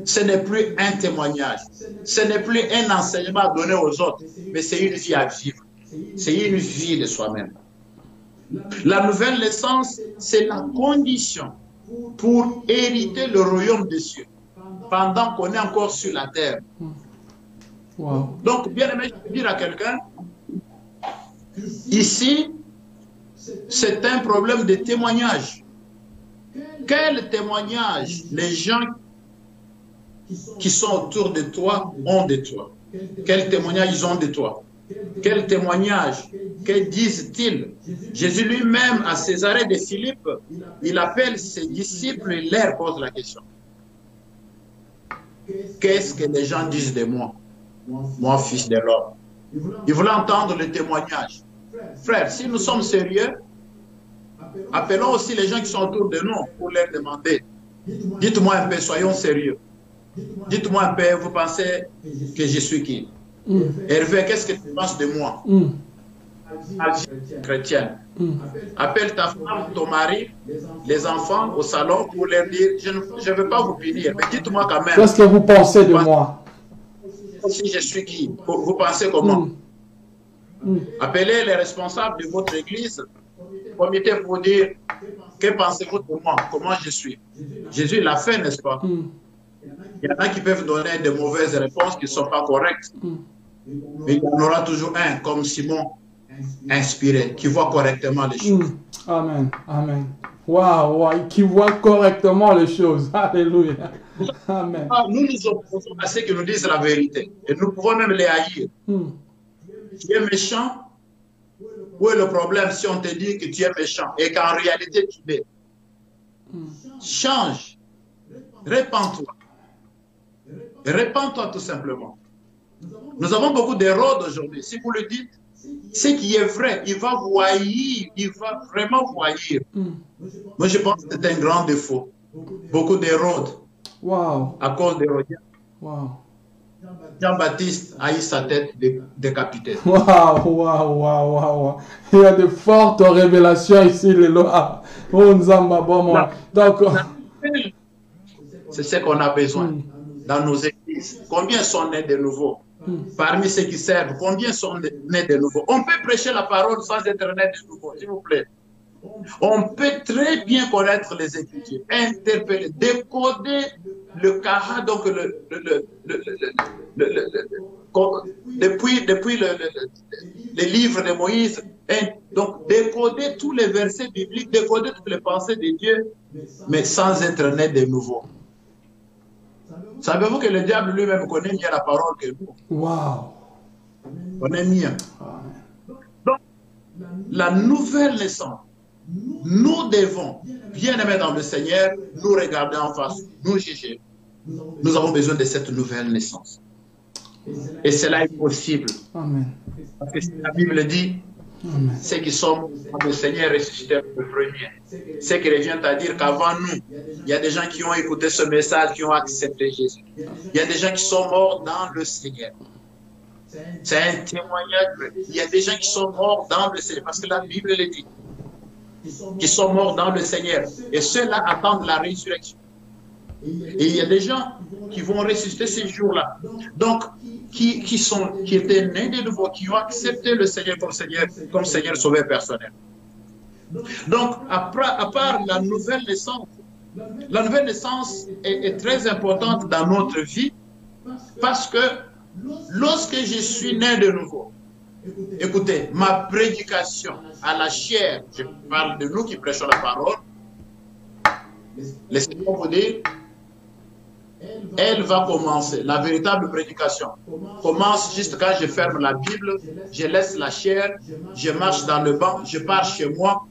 Ce n'est plus un témoignage, ce n'est plus un enseignement à donner aux autres, mais c'est une vie à vivre, c'est une vie de soi-même. La nouvelle naissance, c'est la condition pour hériter le royaume des cieux, pendant qu'on est encore sur la terre. Wow. Donc, bien aimé, je peux dire à quelqu'un, ici, c'est un problème de témoignage. Quel témoignage les gens qui sont autour de toi ont de toi? Quel témoignage ils ont de toi? Quel témoignage? Que disent-ils? Jésus lui-même, à Césarée de Philippe, il appelle ses disciples et leur pose la question. Qu'est-ce que les gens disent de moi? Moi, fils de l'homme. Ils voulaient entendre le témoignage. Frère, si nous sommes sérieux, appelons aussi les gens qui sont autour de nous pour leur demander. Dites-moi un peu, soyons sérieux. Dites-moi un peu, vous pensez que je suis qui? Hervé, qu'est-ce que tu penses de moi? Chrétienne. Appelle ta femme, ton mari, les enfants au salon pour leur dire, je ne veux pas vous punir, mais dites-moi quand même. Qu'est-ce que vous pensez de moi? Si je suis qui? Vous pensez comment? Appelez les responsables de votre église, comité pour dire, que pensez-vous de moi? Comment je suis? Jésus l'a fait, n'est-ce pas? Il y en a qui peuvent donner de mauvaises réponses qui ne sont pas correctes. Mais il y en aura toujours un, comme Simon, inspiré, qui voit correctement les choses. Amen. Amen. Waouh, wow, qui voit correctement les choses. Alléluia. Amen. Nous nous opposons à ceux qui nous disent la vérité. Et nous pouvons même les haïr. Tu es méchant? Où est le problème si on te dit que tu es méchant et qu'en réalité tu l'es? Change. Répands-toi. Répands-toi tout simplement. Nous avons beaucoup d'héros aujourd'hui. Si vous le dites, ce qui est vrai, il va voyer, il va vraiment voyer. Moi, je pense que c'est un grand défaut. Beaucoup d'Hérode. Wow. À cause d'Hérodiens. Wow. Jean-Baptiste a eu sa tête décapitée. Waouh, waouh, waouh, waouh. Il y a de fortes révélations ici, les lois. Donc, c'est ce qu'on a besoin dans nos églises. Combien sont nés de nouveau? Parmi ceux qui servent, combien sont nés de nouveau? On peut prêcher la parole sans être né de nouveau, s'il vous plaît. On peut très bien connaître les Écritures, interpeller, décoder le Kara, donc depuis les livres de Moïse, donc décoder tous les versets bibliques, décoder toutes les pensées de Dieu, mais sans être né de nouveau. Savez-vous que le diable lui-même connaît mieux la parole que nous? Wow. Connaît mieux. Donc, la nouvelle naissance, nous devons, bien aimés dans le Seigneur, nous regarder en face, nous juger. Nous avons besoin de cette nouvelle naissance. Et cela est possible. Amen. Parce que la Bible dit, ceux qui sont dans le Seigneur ressuscité le premier. Ce qui revient à dire qu'avant nous, il y a des gens qui ont écouté ce message, qui ont accepté Jésus. Il y a des gens qui sont morts dans le Seigneur. C'est un témoignage. Il y a des gens qui sont morts dans le Seigneur, parce que la Bible le dit. Qui sont morts dans le Seigneur. Et ceux-là attendent la résurrection. Et il y a des gens qui vont ressusciter ces jours-là. Donc, qui étaient nés de nouveau, qui ont accepté le Seigneur comme Seigneur sauveur personnel. Donc, à part la nouvelle naissance est très importante dans notre vie parce que lorsque je suis né de nouveau, écoutez, ma prédication à la chair, je parle de nous qui prêchons la parole, laissez-moi vous dire, elle va commencer. La véritable prédication commence juste quand je ferme la Bible, je laisse la chair, je marche dans le banc, je pars chez moi,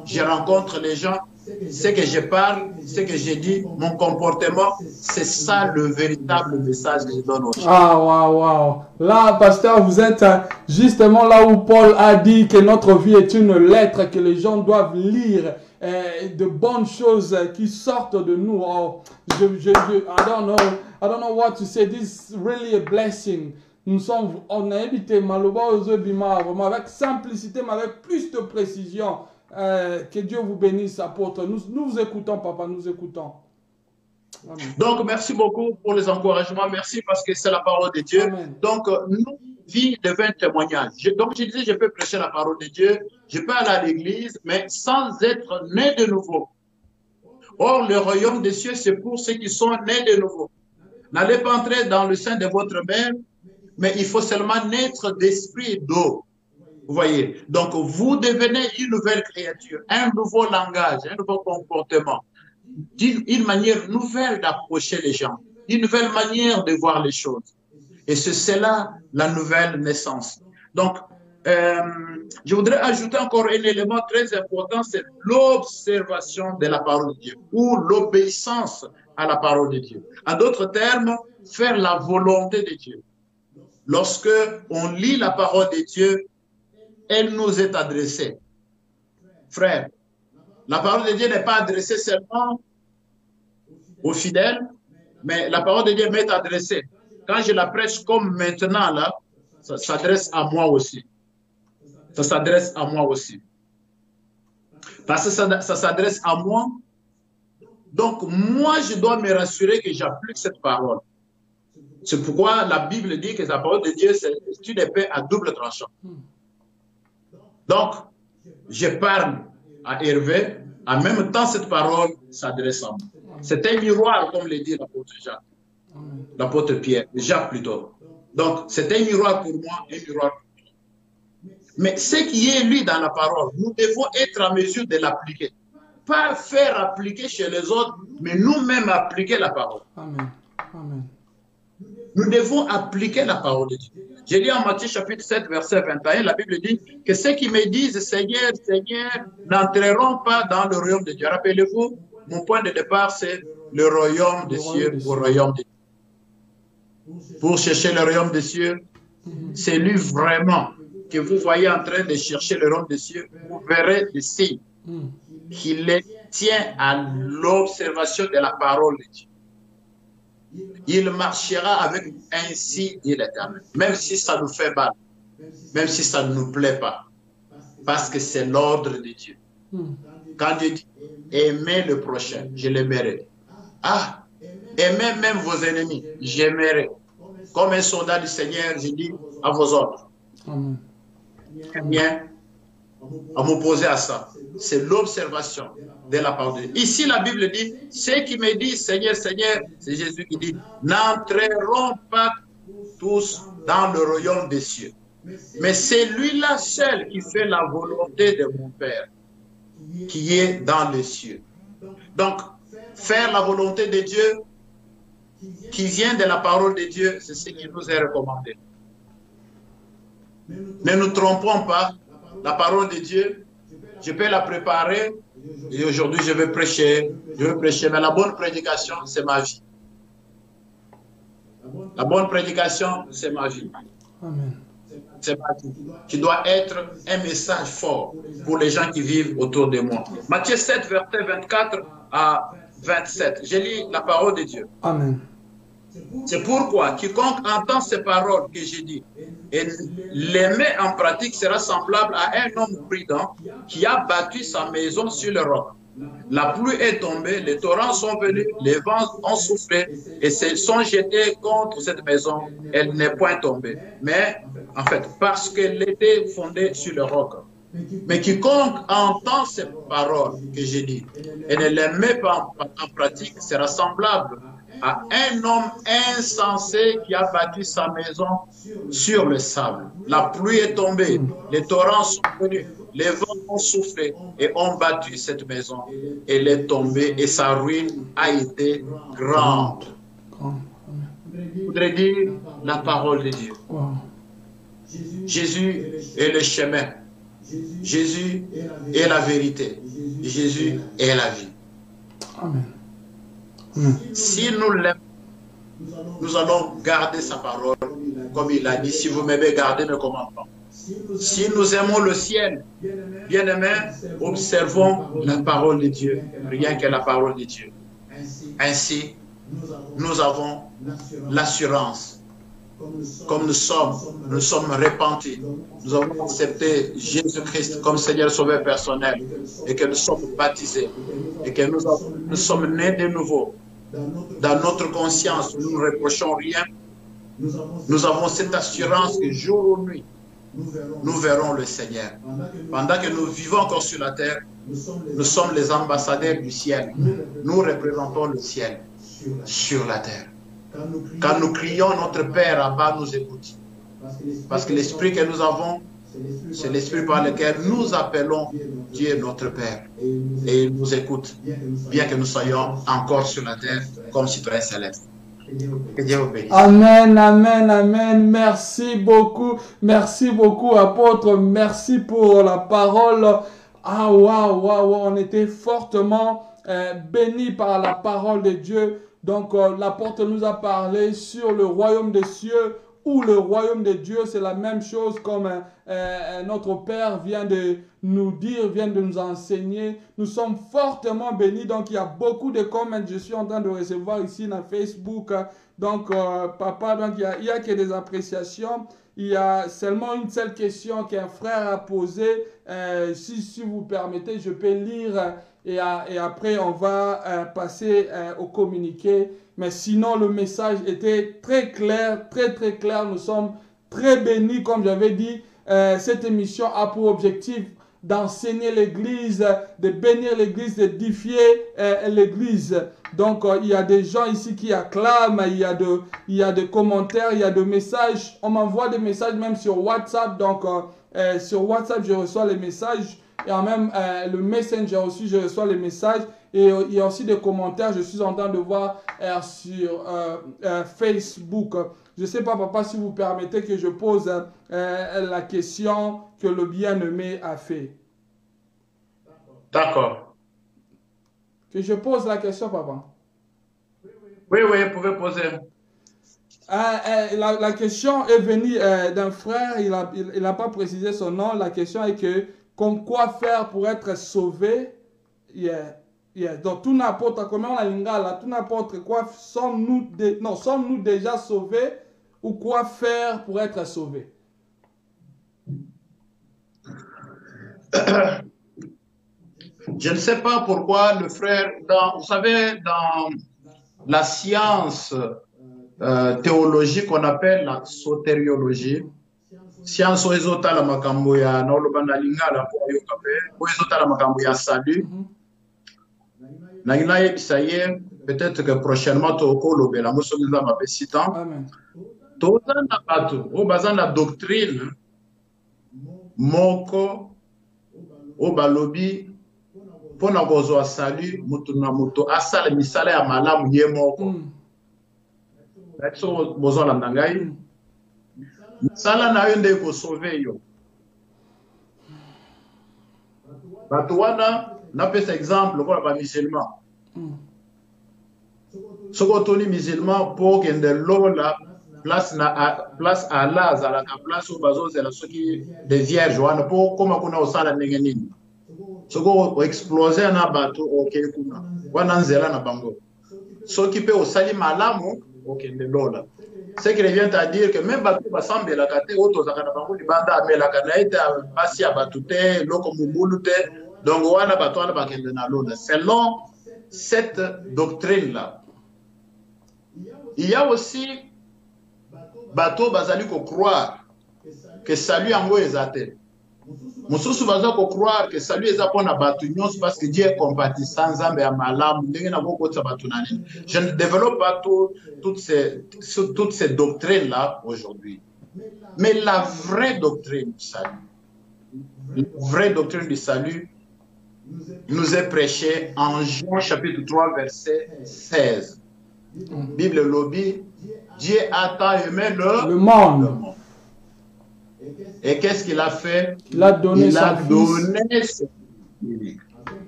je rencontre les gens, ce que je parle, ce que je dis, mon comportement, c'est ça le véritable message que je donne aux gens. Ah, waouh, waouh. Là, pasteur, vous êtes justement là où Paul a dit que notre vie est une lettre que les gens doivent lire. De bonnes choses qui sortent de nous. Oh, I don't know what to say. This is really a blessing. On a évité Maloba Ozebima vraiment avec simplicité, mais avec plus de précision. Que Dieu vous bénisse, apôtre. Nous vous écoutons, papa, nous écoutons. Amen. Donc, merci beaucoup pour les encouragements. Merci parce que c'est la parole de Dieu. Amen. Donc, nous, vie devient témoignage. Donc, je disais, je peux prêcher la parole de Dieu, je peux aller à l'église, mais sans être né de nouveau. Or, le royaume des cieux, c'est pour ceux qui sont nés de nouveau. N'allez pas entrer dans le sein de votre mère, mais il faut seulement naître d'esprit et d'eau. Vous voyez? Donc, vous devenez une nouvelle créature, un nouveau langage, un nouveau comportement, une manière nouvelle d'approcher les gens, une nouvelle manière de voir les choses. Et c'est là la nouvelle naissance. Donc, je voudrais ajouter encore un élément très important, c'est l'observation de la parole de Dieu ou l'obéissance à la parole de Dieu. En d'autres termes, faire la volonté de Dieu. Lorsque on lit la parole de Dieu, elle nous est adressée. Frère, la parole de Dieu n'est pas adressée seulement aux fidèles, mais la parole de Dieu m'est adressée. Quand je la prêche comme maintenant, là, ça s'adresse à moi aussi. Ça s'adresse à moi aussi. Parce que ça s'adresse à moi. Donc, moi, je dois me rassurer que j'applique cette parole. C'est pourquoi la Bible dit que la parole de Dieu, c'est une épée à double tranchant. Donc, je parle à Hervé, en même temps, cette parole s'adresse à moi. C'est un miroir, comme le dit l'apôtre Jacques. L'apôtre Pierre, Jacques plutôt. Donc, c'est un miroir pour moi, un miroir pour lui. Mais ce qui est lu dans la parole, nous devons être en mesure de l'appliquer. Pas faire appliquer chez les autres, mais nous-mêmes appliquer la parole. Amen. Amen. Nous devons appliquer la parole de Dieu. J'ai dit en Matthieu chapitre 7, verset 21, la Bible dit que ceux qui me disent Seigneur, Seigneur, n'entreront pas dans le royaume de Dieu. Rappelez-vous, mon point de départ, c'est le royaume des cieux ou le royaume de Dieu. Pour chercher le royaume des cieux, c'est lui vraiment que vous voyez en train de chercher le royaume des cieux, vous verrez des signes qu'il tient à l'observation de la parole de Dieu. Il marchera avec ainsi dit l'Éternel, même si ça nous fait mal, même si ça ne nous plaît pas, parce que c'est l'ordre de Dieu. Quand Dieu dit aimez le prochain, je l'aimerai. Ah, aimez même vos ennemis, j'aimerai. Comme un soldat du Seigneur, je dis à vos ordres. Eh bien, à m'opposer à ça, c'est l'observation de la parole de Dieu. Ici, la Bible dit, ceux qui me disent Seigneur, Seigneur, c'est Jésus qui dit, n'entreront pas tous dans le royaume des cieux. Mais c'est lui-là seul qui fait la volonté de mon Père, qui est dans les cieux. Donc, faire la volonté de Dieu, qui vient de la parole de Dieu, c'est ce qui nous est recommandé. Ne nous trompons pas, la parole de Dieu, je peux la préparer et aujourd'hui je vais prêcher, mais la bonne prédication, c'est ma vie. La bonne prédication, c'est ma vie. Amen. C'est ma vie, qui doit être un message fort pour les gens qui vivent autour de moi. Matthieu 7, verset 24 à 27. Je lis la parole de Dieu. Amen. C'est pourquoi quiconque entend ces paroles que j'ai dit et les met en pratique sera semblable à un homme prudent qui a bâti sa maison sur le roc. La pluie est tombée, les torrents sont venus, les vents ont soufflé et se sont jetés contre cette maison. Elle n'est point tombée. Mais, en fait, parce qu'elle était fondée sur le roc. Mais quiconque entend ces paroles que j'ai dites et ne les met pas en pratique sera semblable à un homme insensé qui a bâti sa maison sur le sable. La pluie est tombée, les torrents sont venus, les vents ont soufflé et ont battu cette maison. Elle est tombée et sa ruine a été grande. Je voudrais dire la parole de Dieu. Jésus est le chemin. Jésus est la vérité. Jésus est la vie. Amen. Si nous l'aimons, nous allons garder sa parole, comme il a dit, si vous m'aimez, gardez mes commandements. Si nous aimons le ciel, bien-aimés, observons la parole de Dieu, rien que la parole de Dieu. Ainsi, nous avons l'assurance. Comme nous sommes repentis, nous avons accepté Jésus-Christ comme Seigneur Sauveur personnel et que nous sommes baptisés et que nous sommes nés de nouveau. Dans notre conscience, nous ne reprochons rien. Nous avons cette assurance que jour ou nuit, nous verrons le Seigneur. Pendant que nous vivons encore sur la terre, nous sommes les ambassadeurs du ciel. Nous représentons le ciel sur la terre. Quand nous crions, notre Père en bas nous écoute. Parce que l'esprit que nous avons, c'est l'esprit par lequel nous appelons Dieu notre Père. Et il nous écoute, bien que nous soyons encore sur la terre comme citoyens célestes. Que Dieu vous bénisse. Amen, amen, amen. Merci beaucoup, apôtre. Merci pour la parole. Ah, waouh, waouh, on était fortement bénis par la parole de Dieu. Donc, l'apôtre nous a parlé sur le royaume des cieux ou le royaume de Dieu. C'est la même chose comme notre Père vient de nous dire, vient de nous enseigner. Nous sommes fortement bénis. Donc, il y a beaucoup de commentaires. Je suis en train de recevoir ici dans Facebook. Donc, papa, donc, il y a que des appréciations. Il y a seulement une seule question qu'un frère a posée. Si vous permettez, je peux lire. Et après, on va passer au communiqué. Mais sinon, le message était très clair, très clair. Nous sommes très bénis, comme j'avais dit. Cette émission a pour objectif d'enseigner l'Église, de bénir l'Église, d'édifier l'Église. Donc, il y a des gens ici qui acclament, il y a des commentaires, il y a des messages. On m'envoie des messages même sur WhatsApp. Donc, sur WhatsApp, je reçois les messages. Et en même le Messenger aussi, je reçois les messages. Et il y a aussi des commentaires, je suis en train de voir sur Facebook. Je ne sais pas, papa, si vous permettez que je pose la question que le bien-aimé a fait. D'accord. Que je pose la question, papa. Oui, vous pouvez poser. La question est venue d'un frère, il n'a pas précisé son nom. La question est que, comme quoi faire pour être sauvé? Donc, tout n'importe comment on a lingala, tout n'importe quoi, sommes-nous déjà sauvés ou quoi faire pour être sauvés? Je ne sais pas pourquoi le frère, vous savez, dans la science théologique qu'on appelle la sotériologie, science où ezota la makambo ya na olobana lingala po yo kape où ezota la makambo ya salut na inaye bisaye peut-être que prochainement to ko lobela mo sokiza ma pesitan to na bato o bazana doctrine moko o balobi pona kozwa salut mutu na mutu asala misala ya malamu ye moko so bozala ndangai sala na yo nde ko sauver yo bato wana na pesa exemple ko ba musulman soko toni musulman pour que de lola place à la la place où bazo zela soki des vierges wana pour comment kuna osala ndenge nini soko exploser na bato OK kuna wana nzela na bango soki pe osali malamu OK de lola. Ce qui revient à dire que même bateau basambe la kate auto zakana bango libanda amela kana ita basi ya batute loko mubulute donc wana bato wana bakende na lona. Selon cette doctrine là, il y a aussi bateau bazali ko croire que salut yango ezate mosusu baza ko croire que salut eza pona batu nyonso parce que Dieu est compatissant, nzambe ya malamu ndenge na kokotisa batu na nini. Je ne développe pas toutes ces doctrines là aujourd'hui, mais la vraie doctrine du salut, la vraie doctrine du salut nous est prêchée en Jean chapitre 3 verset 16. Bible lobby, Dieu a tant aimé le monde. Et qu'est-ce qu'il a fait? Il a donné son fils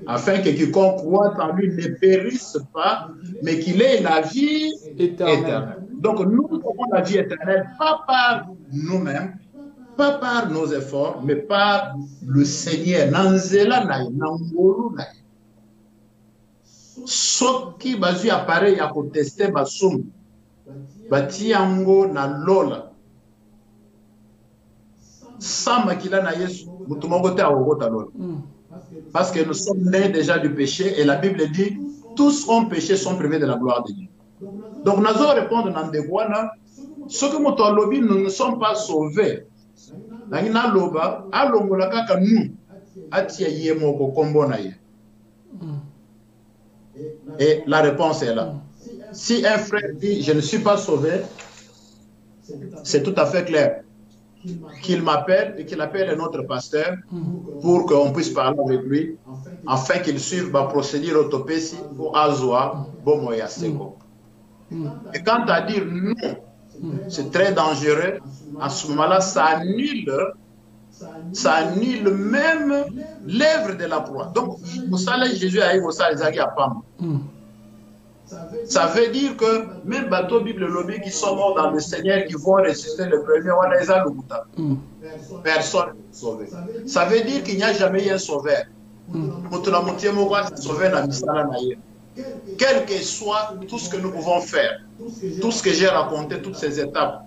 afin que quiconque croit en lui ne périsse pas, mais qu'il ait la vie éternelle. Donc nous avons la vie éternelle, pas par nous-mêmes, pas par nos efforts, mais par le Seigneur. Nanzela naï, nangolu naï. Soki bazu appareil à contester basum, batiango na lola. Sans makila na Yesu, mutumongote a ogota lola. Parce que nous sommes nés déjà du péché et la Bible dit tous ont péché, sont privés de la gloire de Dieu. Donc nous allons répondre dans des voies là, ce que nous ne sommes pas sauvés. Et la réponse est là. Si un frère dit je ne suis pas sauvé, c'est tout à fait clair. Qu'il m'appelle et qu'il appelle un autre pasteur pour qu'on puisse parler avec lui afin qu'il suive la procédure autopsie pour Azoa Bomoya Seko. Et quant à dire non, c'est très dangereux. À ce moment-là, ça annule même l'œuvre de la croix. Donc, vous savez, Jésus a eu au salaire à Pam. Ça veut dire que même bateau Bible lobby qui sont morts dans le Seigneur, qui vont ressusciter le premier, personne n'est sauvé. Ça veut dire qu'il n'y a jamais eu un sauveur. Quel que soit tout ce que nous pouvons faire, tout ce que j'ai raconté, toutes ces étapes,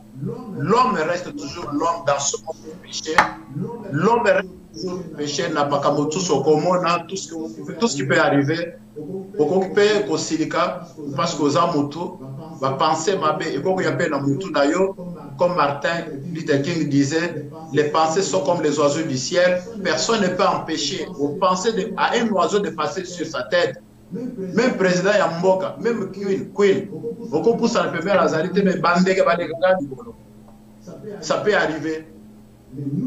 l'homme reste toujours l'homme dans ce monde de péché. L'homme reste toujours le péché, n'a pas tout ce qui peut arriver. Parce que comme Martin Luther King disait, les pensées sont comme les oiseaux du ciel. Personne ne peut empêcher aux pensées à un oiseau de passer sur sa tête. Même président Yamboka, même Queen, ça peut arriver.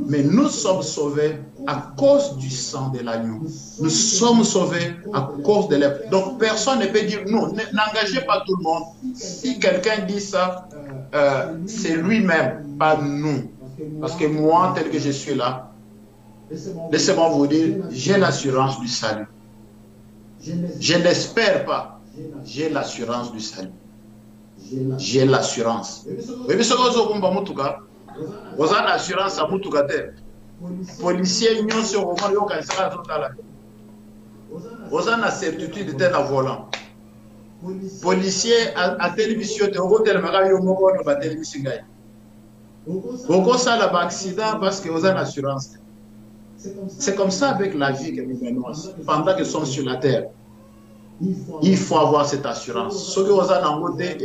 Mais nous sommes sauvés à cause du sang de l'agneau. Nous sommes sauvés à cause de l'œuvre. Donc personne ne peut dire non, n'engagez pas tout le monde. Si quelqu'un dit ça, c'est lui-même, pas nous. Parce que moi, tel que je suis là, laissez-moi vous dire, j'ai l'assurance du salut. Je n'espère pas, j'ai l'assurance du salut. J'ai l'assurance. Oui, mais ce que vous avez vous avez l'assurance à Moutoukate. Policiers, nous sommes au Mario Kansara. Vous avez la certitude d'être à volant. Policiers à télévision, vous avez la télévision. Vous avez un accident parce que vous avez l'assurance. C'est comme ça avec la vie que nous menons pendant que nous sommes sur la terre. Il faut avoir cette assurance. Ce que vous avez en côté,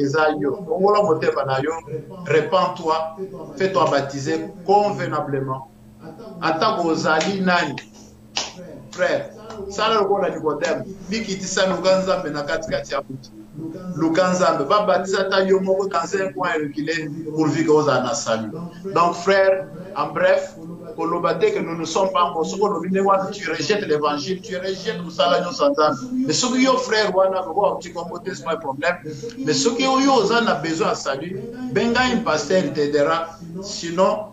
répands-toi, fais-toi baptiser convenablement. En tant que vous allez, frère, ça le rôle à Nicodème, Bikitisa Luganzambe na katikati ya mtu. Luganzambe, va baptiser ta yomoko dans un coin reculé pour vivre aux anasalu. Donc, frère, en bref, que nous ne sommes pas encore, tu rejettes l'évangile, tu rejettes tout ça là, nous s'entendons. Mais ce que frère, c'est pas un problème. Mais ce que vous avez besoin de salut, benga un pasteur t'aidera. Sinon,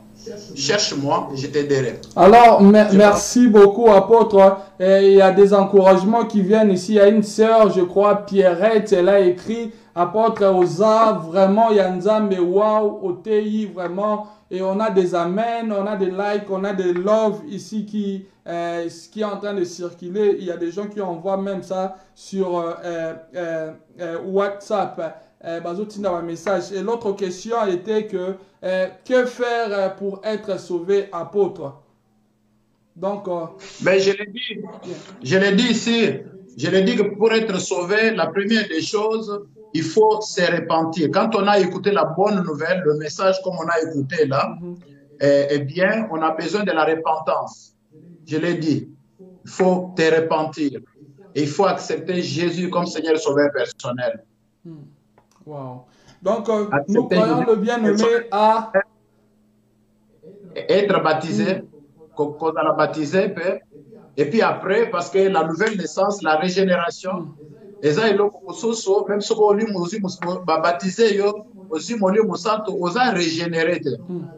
cherche-moi, je t'aiderai. Alors, merci beaucoup, apôtre. Il y a des encouragements qui viennent ici. Il y a une sœur, je crois, Pierrette, elle a écrit, apôtre Oza, vraiment, Yanzambe, wow, Otei, vraiment. Et on a des amen, on a des likes, on a des love ici qui est en train de circuler. Il y a des gens qui envoient même ça sur WhatsApp. Un message. Et l'autre question était que faire pour être sauvé, apôtre? Donc, mais je l'ai dit ici, je l'ai dit que pour être sauvé, la première des choses, il faut se repentir. Quand on a écouté la bonne nouvelle, le message comme on a écouté là, eh bien, on a besoin de la repentance. je l'ai dit, il faut te repentir. Et il faut accepter Jésus comme Seigneur et Sauveur personnel. Wow. Donc, nous Accepter croyons Jésus le bien-aimé à... être baptisé, qu'on a baptisé, Père. Et puis après, parce que la nouvelle naissance, la régénération, même si on baptisé, aussi régénéré.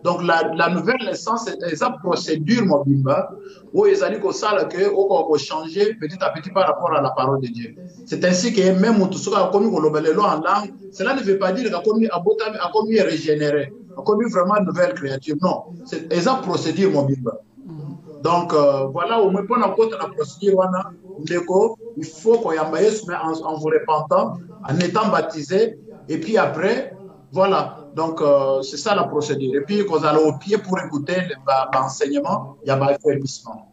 Donc la nouvelle naissance, c'est une procédure mobimba où ils allaient que ça que changer petit à petit par rapport à la parole de Dieu. C'est ainsi que même tout ce qu'on en langue, cela ne veut pas dire qu'on est régénéré, qu'on est vraiment une nouvelle créature. Non, c'est une procédure mobimba. Donc, voilà, au moins, pour la procédure, il faut qu'on y en vous repentant, en étant baptisé, et puis après, voilà. Donc, c'est ça la procédure. Et puis, quand vous allez au pied pour écouter l'enseignement, il y a un affermissement.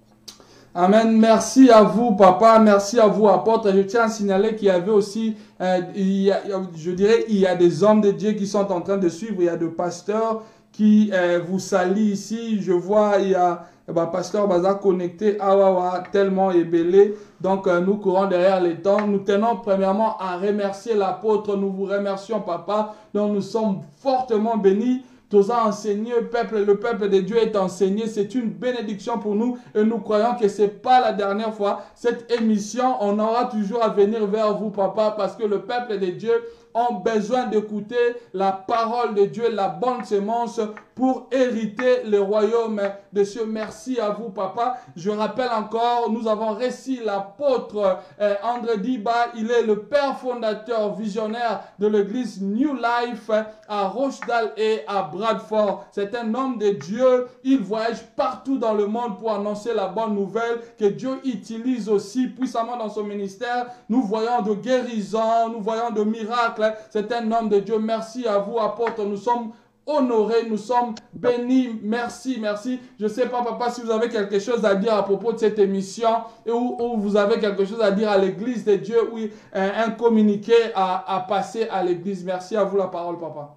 Amen. Merci à vous, papa. Merci à vous, apôtre. Je tiens à signaler qu'il y avait aussi, je dirais, il y a des hommes de Dieu qui sont en train de suivre. Il y a des pasteurs qui vous saluent ici. Je vois, il y a pasteur Baza connecté. Awawa, tellement ébélé. Donc, nous courons derrière les temps. Nous tenons premièrement à remercier l'apôtre. Nous vous remercions, papa. Donc, nous sommes fortement bénis. Tous enseigné, le peuple de Dieu est enseigné. C'est une bénédiction pour nous et nous croyons que ce n'est pas la dernière fois. Cette émission, on aura toujours à venir vers vous, papa, parce que le peuple de Dieu ont besoin d'écouter la parole de Dieu, la bonne sémence pour hériter le royaume de Dieu. Merci à vous, papa. Je rappelle encore, nous avons reçu l'apôtre André Diba. Il est le père fondateur visionnaire de l'église New Life à Rochdale et à Bradford. C'est un homme de Dieu. Il voyage partout dans le monde pour annoncer la bonne nouvelle que Dieu utilise aussi puissamment dans son ministère. Nous voyons de guérisons, nous voyons de miracles. C'est un homme de Dieu. Merci à vous, apôtre. Nous sommes honorés, nous sommes bénis. Merci, merci. Je ne sais pas, papa, si vous avez quelque chose à dire à propos de cette émission ou vous avez quelque chose à dire à l'église de Dieu ou un communiqué à passer à l'église. Merci à vous, la parole, papa.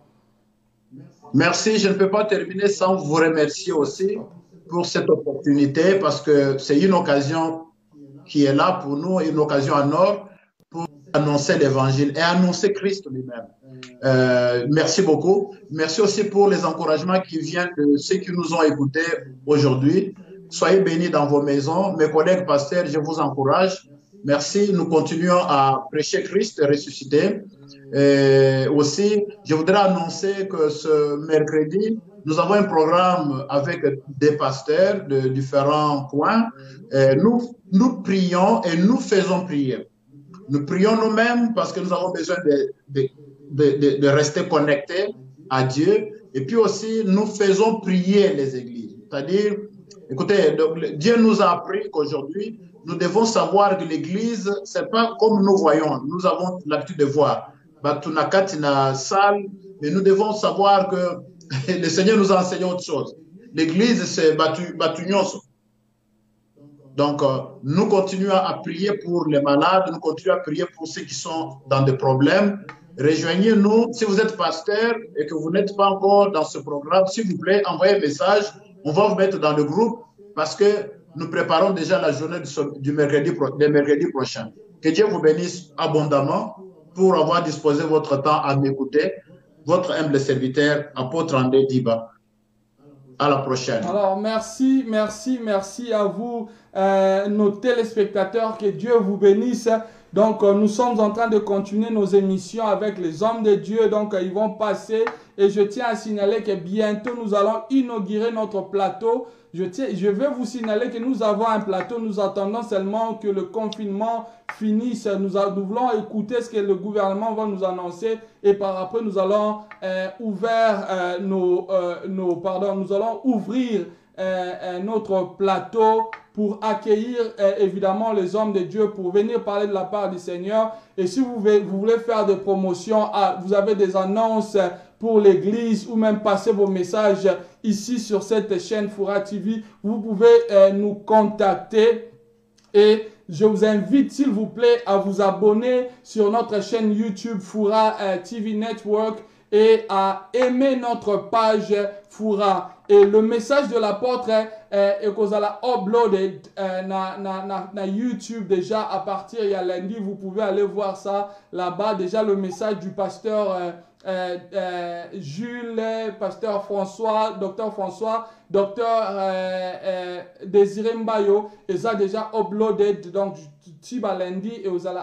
Merci. Je ne peux pas terminer sans vous remercier aussi pour cette opportunité parce que c'est une occasion qui est là pour nous, une occasion en or pour annoncer l'évangile et annoncer Christ lui-même. Merci beaucoup. Merci aussi pour les encouragements qui viennent de ceux qui nous ont écoutés aujourd'hui. Soyez bénis dans vos maisons. Mes collègues pasteurs, je vous encourage. Merci. Nous continuons à prêcher Christ ressuscité. Aussi, je voudrais annoncer que ce mercredi, nous avons un programme avec des pasteurs de différents points. Nous prions et nous faisons prier. Nous prions nous-mêmes parce que nous avons besoin de rester connectés à Dieu. Et puis aussi, nous faisons prier les églises. C'est-à-dire, écoutez, Dieu nous a appris qu'aujourd'hui, nous devons savoir que l'église, ce n'est pas comme nous voyons. Nous avons l'habitude de voir. Batunakatina salle, mais nous devons savoir que le Seigneur nous a enseigné autre chose. L'église, c'est Batunyoso. Donc, nous continuons à prier pour les malades, nous continuons à prier pour ceux qui sont dans des problèmes. Rejoignez-nous. Si vous êtes pasteur et que vous n'êtes pas encore dans ce programme, s'il vous plaît, envoyez un message. On va vous mettre dans le groupe parce que nous préparons déjà la journée du mercredi prochain. Que Dieu vous bénisse abondamment pour avoir disposé votre temps à m'écouter. Votre humble serviteur, apôtre André Diba. À la prochaine. Alors, merci à vous, nos téléspectateurs. Que Dieu vous bénisse. Donc, nous sommes en train de continuer nos émissions avec les hommes de Dieu. Donc, ils vont passer. Et je tiens à signaler que bientôt, nous allons inaugurer notre plateau. Je vais vous signaler que nous avons un plateau. Nous attendons seulement que le confinement finisse. Nous voulons écouter ce que le gouvernement va nous annoncer. Et par après, nous allons nous allons ouvrir notre plateau pour accueillir évidemment les hommes de Dieu pour venir parler de la part du Seigneur. Et si vous voulez faire des promotions, vous avez des annonces pour l'église ou même passer vos messages ici sur cette chaîne Foura TV, vous pouvez nous contacter. Et je vous invite, s'il vous plaît, à vous abonner sur notre chaîne YouTube Foura TV Network et à aimer notre page Foura. Et le message de l'apôtre est que vous allez uploader na YouTube déjà à partir de lundi. Vous pouvez aller voir ça là-bas. Déjà le message du pasteur Jules, pasteur François, docteur Désiré Mbayo, et ça déjà uploaded donc tiba lundi et vous allez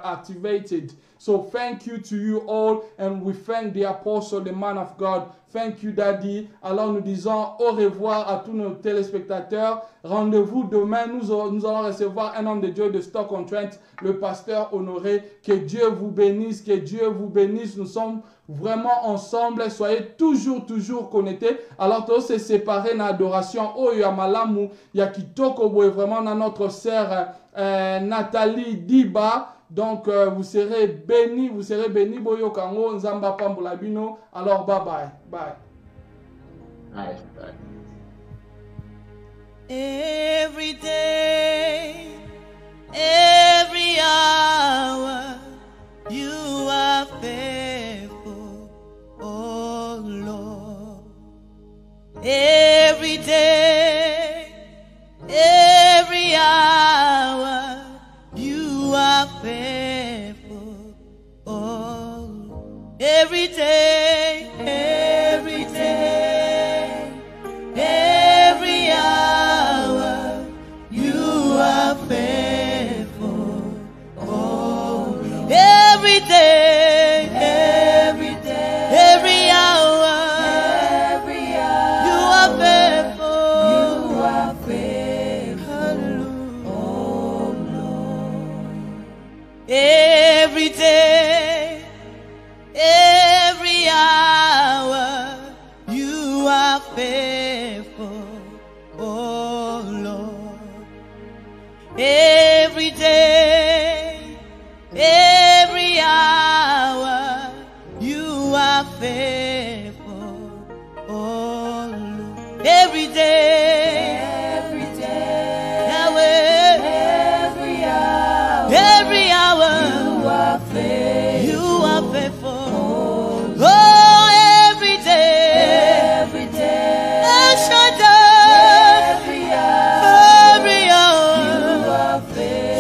activated. So thank you to you all and we thank the apostle, the man of God. Thank you Daddy. Alors nous disons au revoir à tous nos téléspectateurs. Rendez-vous demain. Nous allons recevoir un homme de Dieu de Stoke-on-Trent, le pasteur Honoré. Que Dieu vous bénisse, que Dieu vous bénisse. Nous sommes vraiment ensemble. Soyez toujours connectés. Alors tous se séparer dans l'adoration. Oh Yamalamu, Yakitoko, vraiment dans notre sœur Nathalie Diba. Donc vous serez bénis, Boyo Kango, Nzamba Pambulabino. Alors bye bye. Bye. Bye. Every day, every hour, you are faithful, oh Lord. Every day, every hour, you are faithful, oh. Every day, every day, every hour, you are faithful, oh. Every day, every day, every hour, you are faithful, you are faithful, oh Lord. Every day, every hour, you are faithful, oh Lord. Every day, every hour, you are faithful, oh Lord. Every day, Yahweh, every hour, you are faithful, oh, every day, El Shaddai, every hour, you are faithful,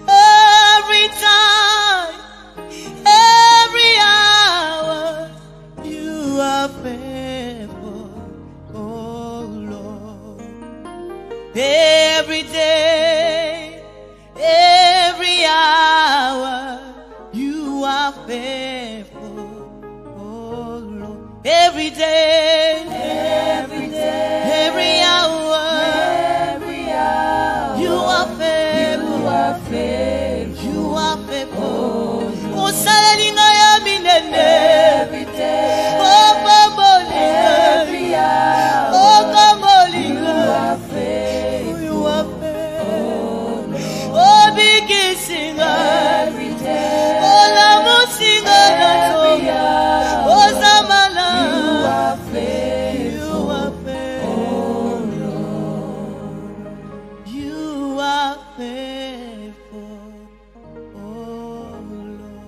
every time, every hour, you are faithful, oh Lord. Every day, every hour, you are faithful, oh Lord. Every day, every hour, you are faithful, you are faithful. Oh, Salalinga ya minene, oh, Bambolinga, oh, Kambolinga, you are faithful. Oh, Biggie singer, oh, Lamu singer, oh, Zamala, you are faithful, you are faithful, oh Lord.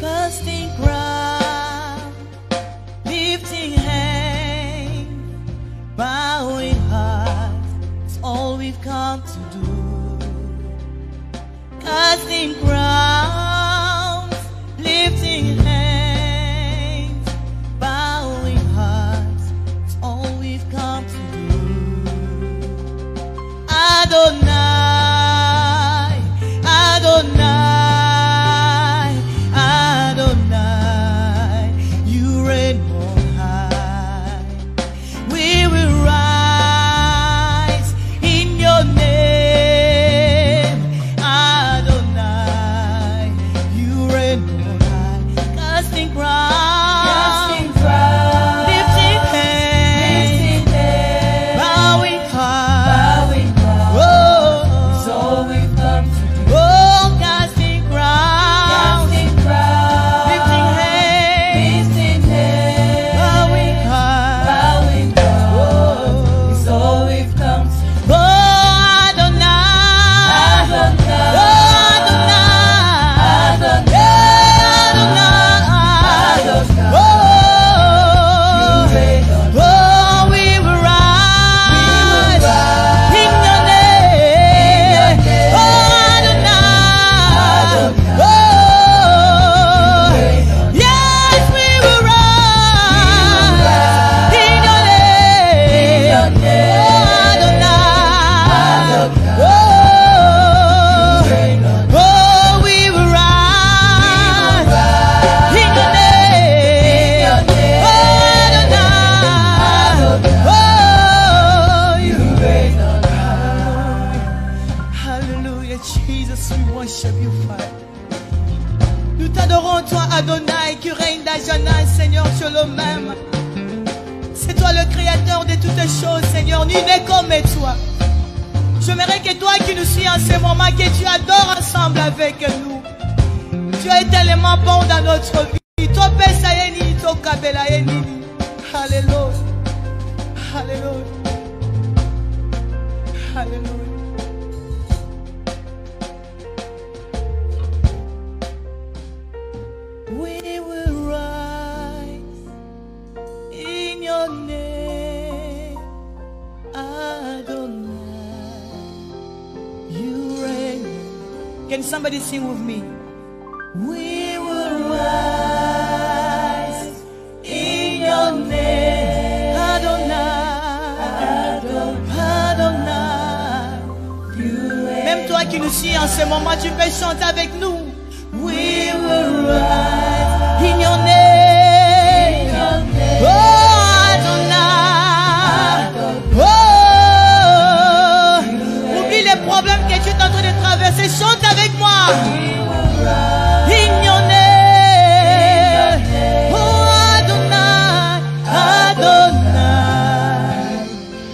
Casting crown, lifting hands, bowing hearts, it's all we've come to do. Casting crowns, lifting hands, bowing hearts, it's all we've come to do. Adonai, Adonai, Adonai, you reign on high. We will rise in your name. t'adorons, toi Adonai, qui règne d'Ajana, Seigneur, tu es le même. C'est toi le créateur de toutes choses, Seigneur, nul n'est comme toi. J'aimerais que toi qui nous suis en ce moment, que tu adores ensemble avec nous. Tu es tellement bon dans notre vie. Toi, Pesayeni, toi, Kabelayeni. Alléluia. Alléluia. Alléluia. We will rise in your name, Adonai. You reign. Can somebody sing with me? We will rise in your name, Adonai, Adonai. Même toi qui nous suis en ce moment, tu peux chanter avec nous. We will rise in your name, oh Adonai. Oh, oublie les problèmes que tu es en train de traverser, chante avec moi. In your name, oh Adonai, Adonai,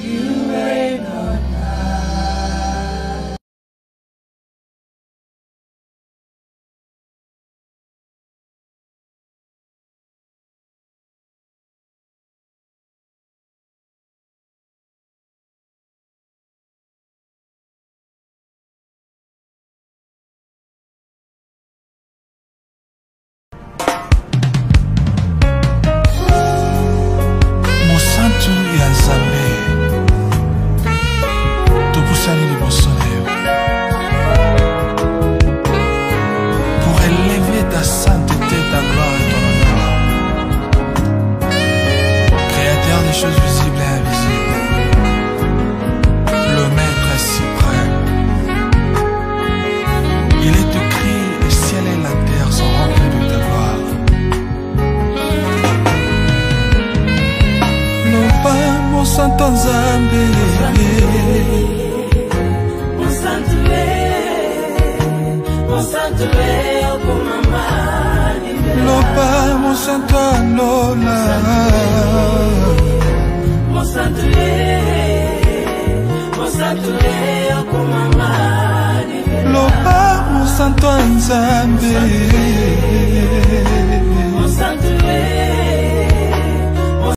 you reign on high. Pour élever ta sainteté, ta gloire et ton honneur, créateur des choses visibles et invisibles, le maître suprême. Il est écrit, le ciel et la terre sont remplis de ta gloire. Loba mon santo Nzambe, Loba mon santo Lola, Loba mon santo Nzambe.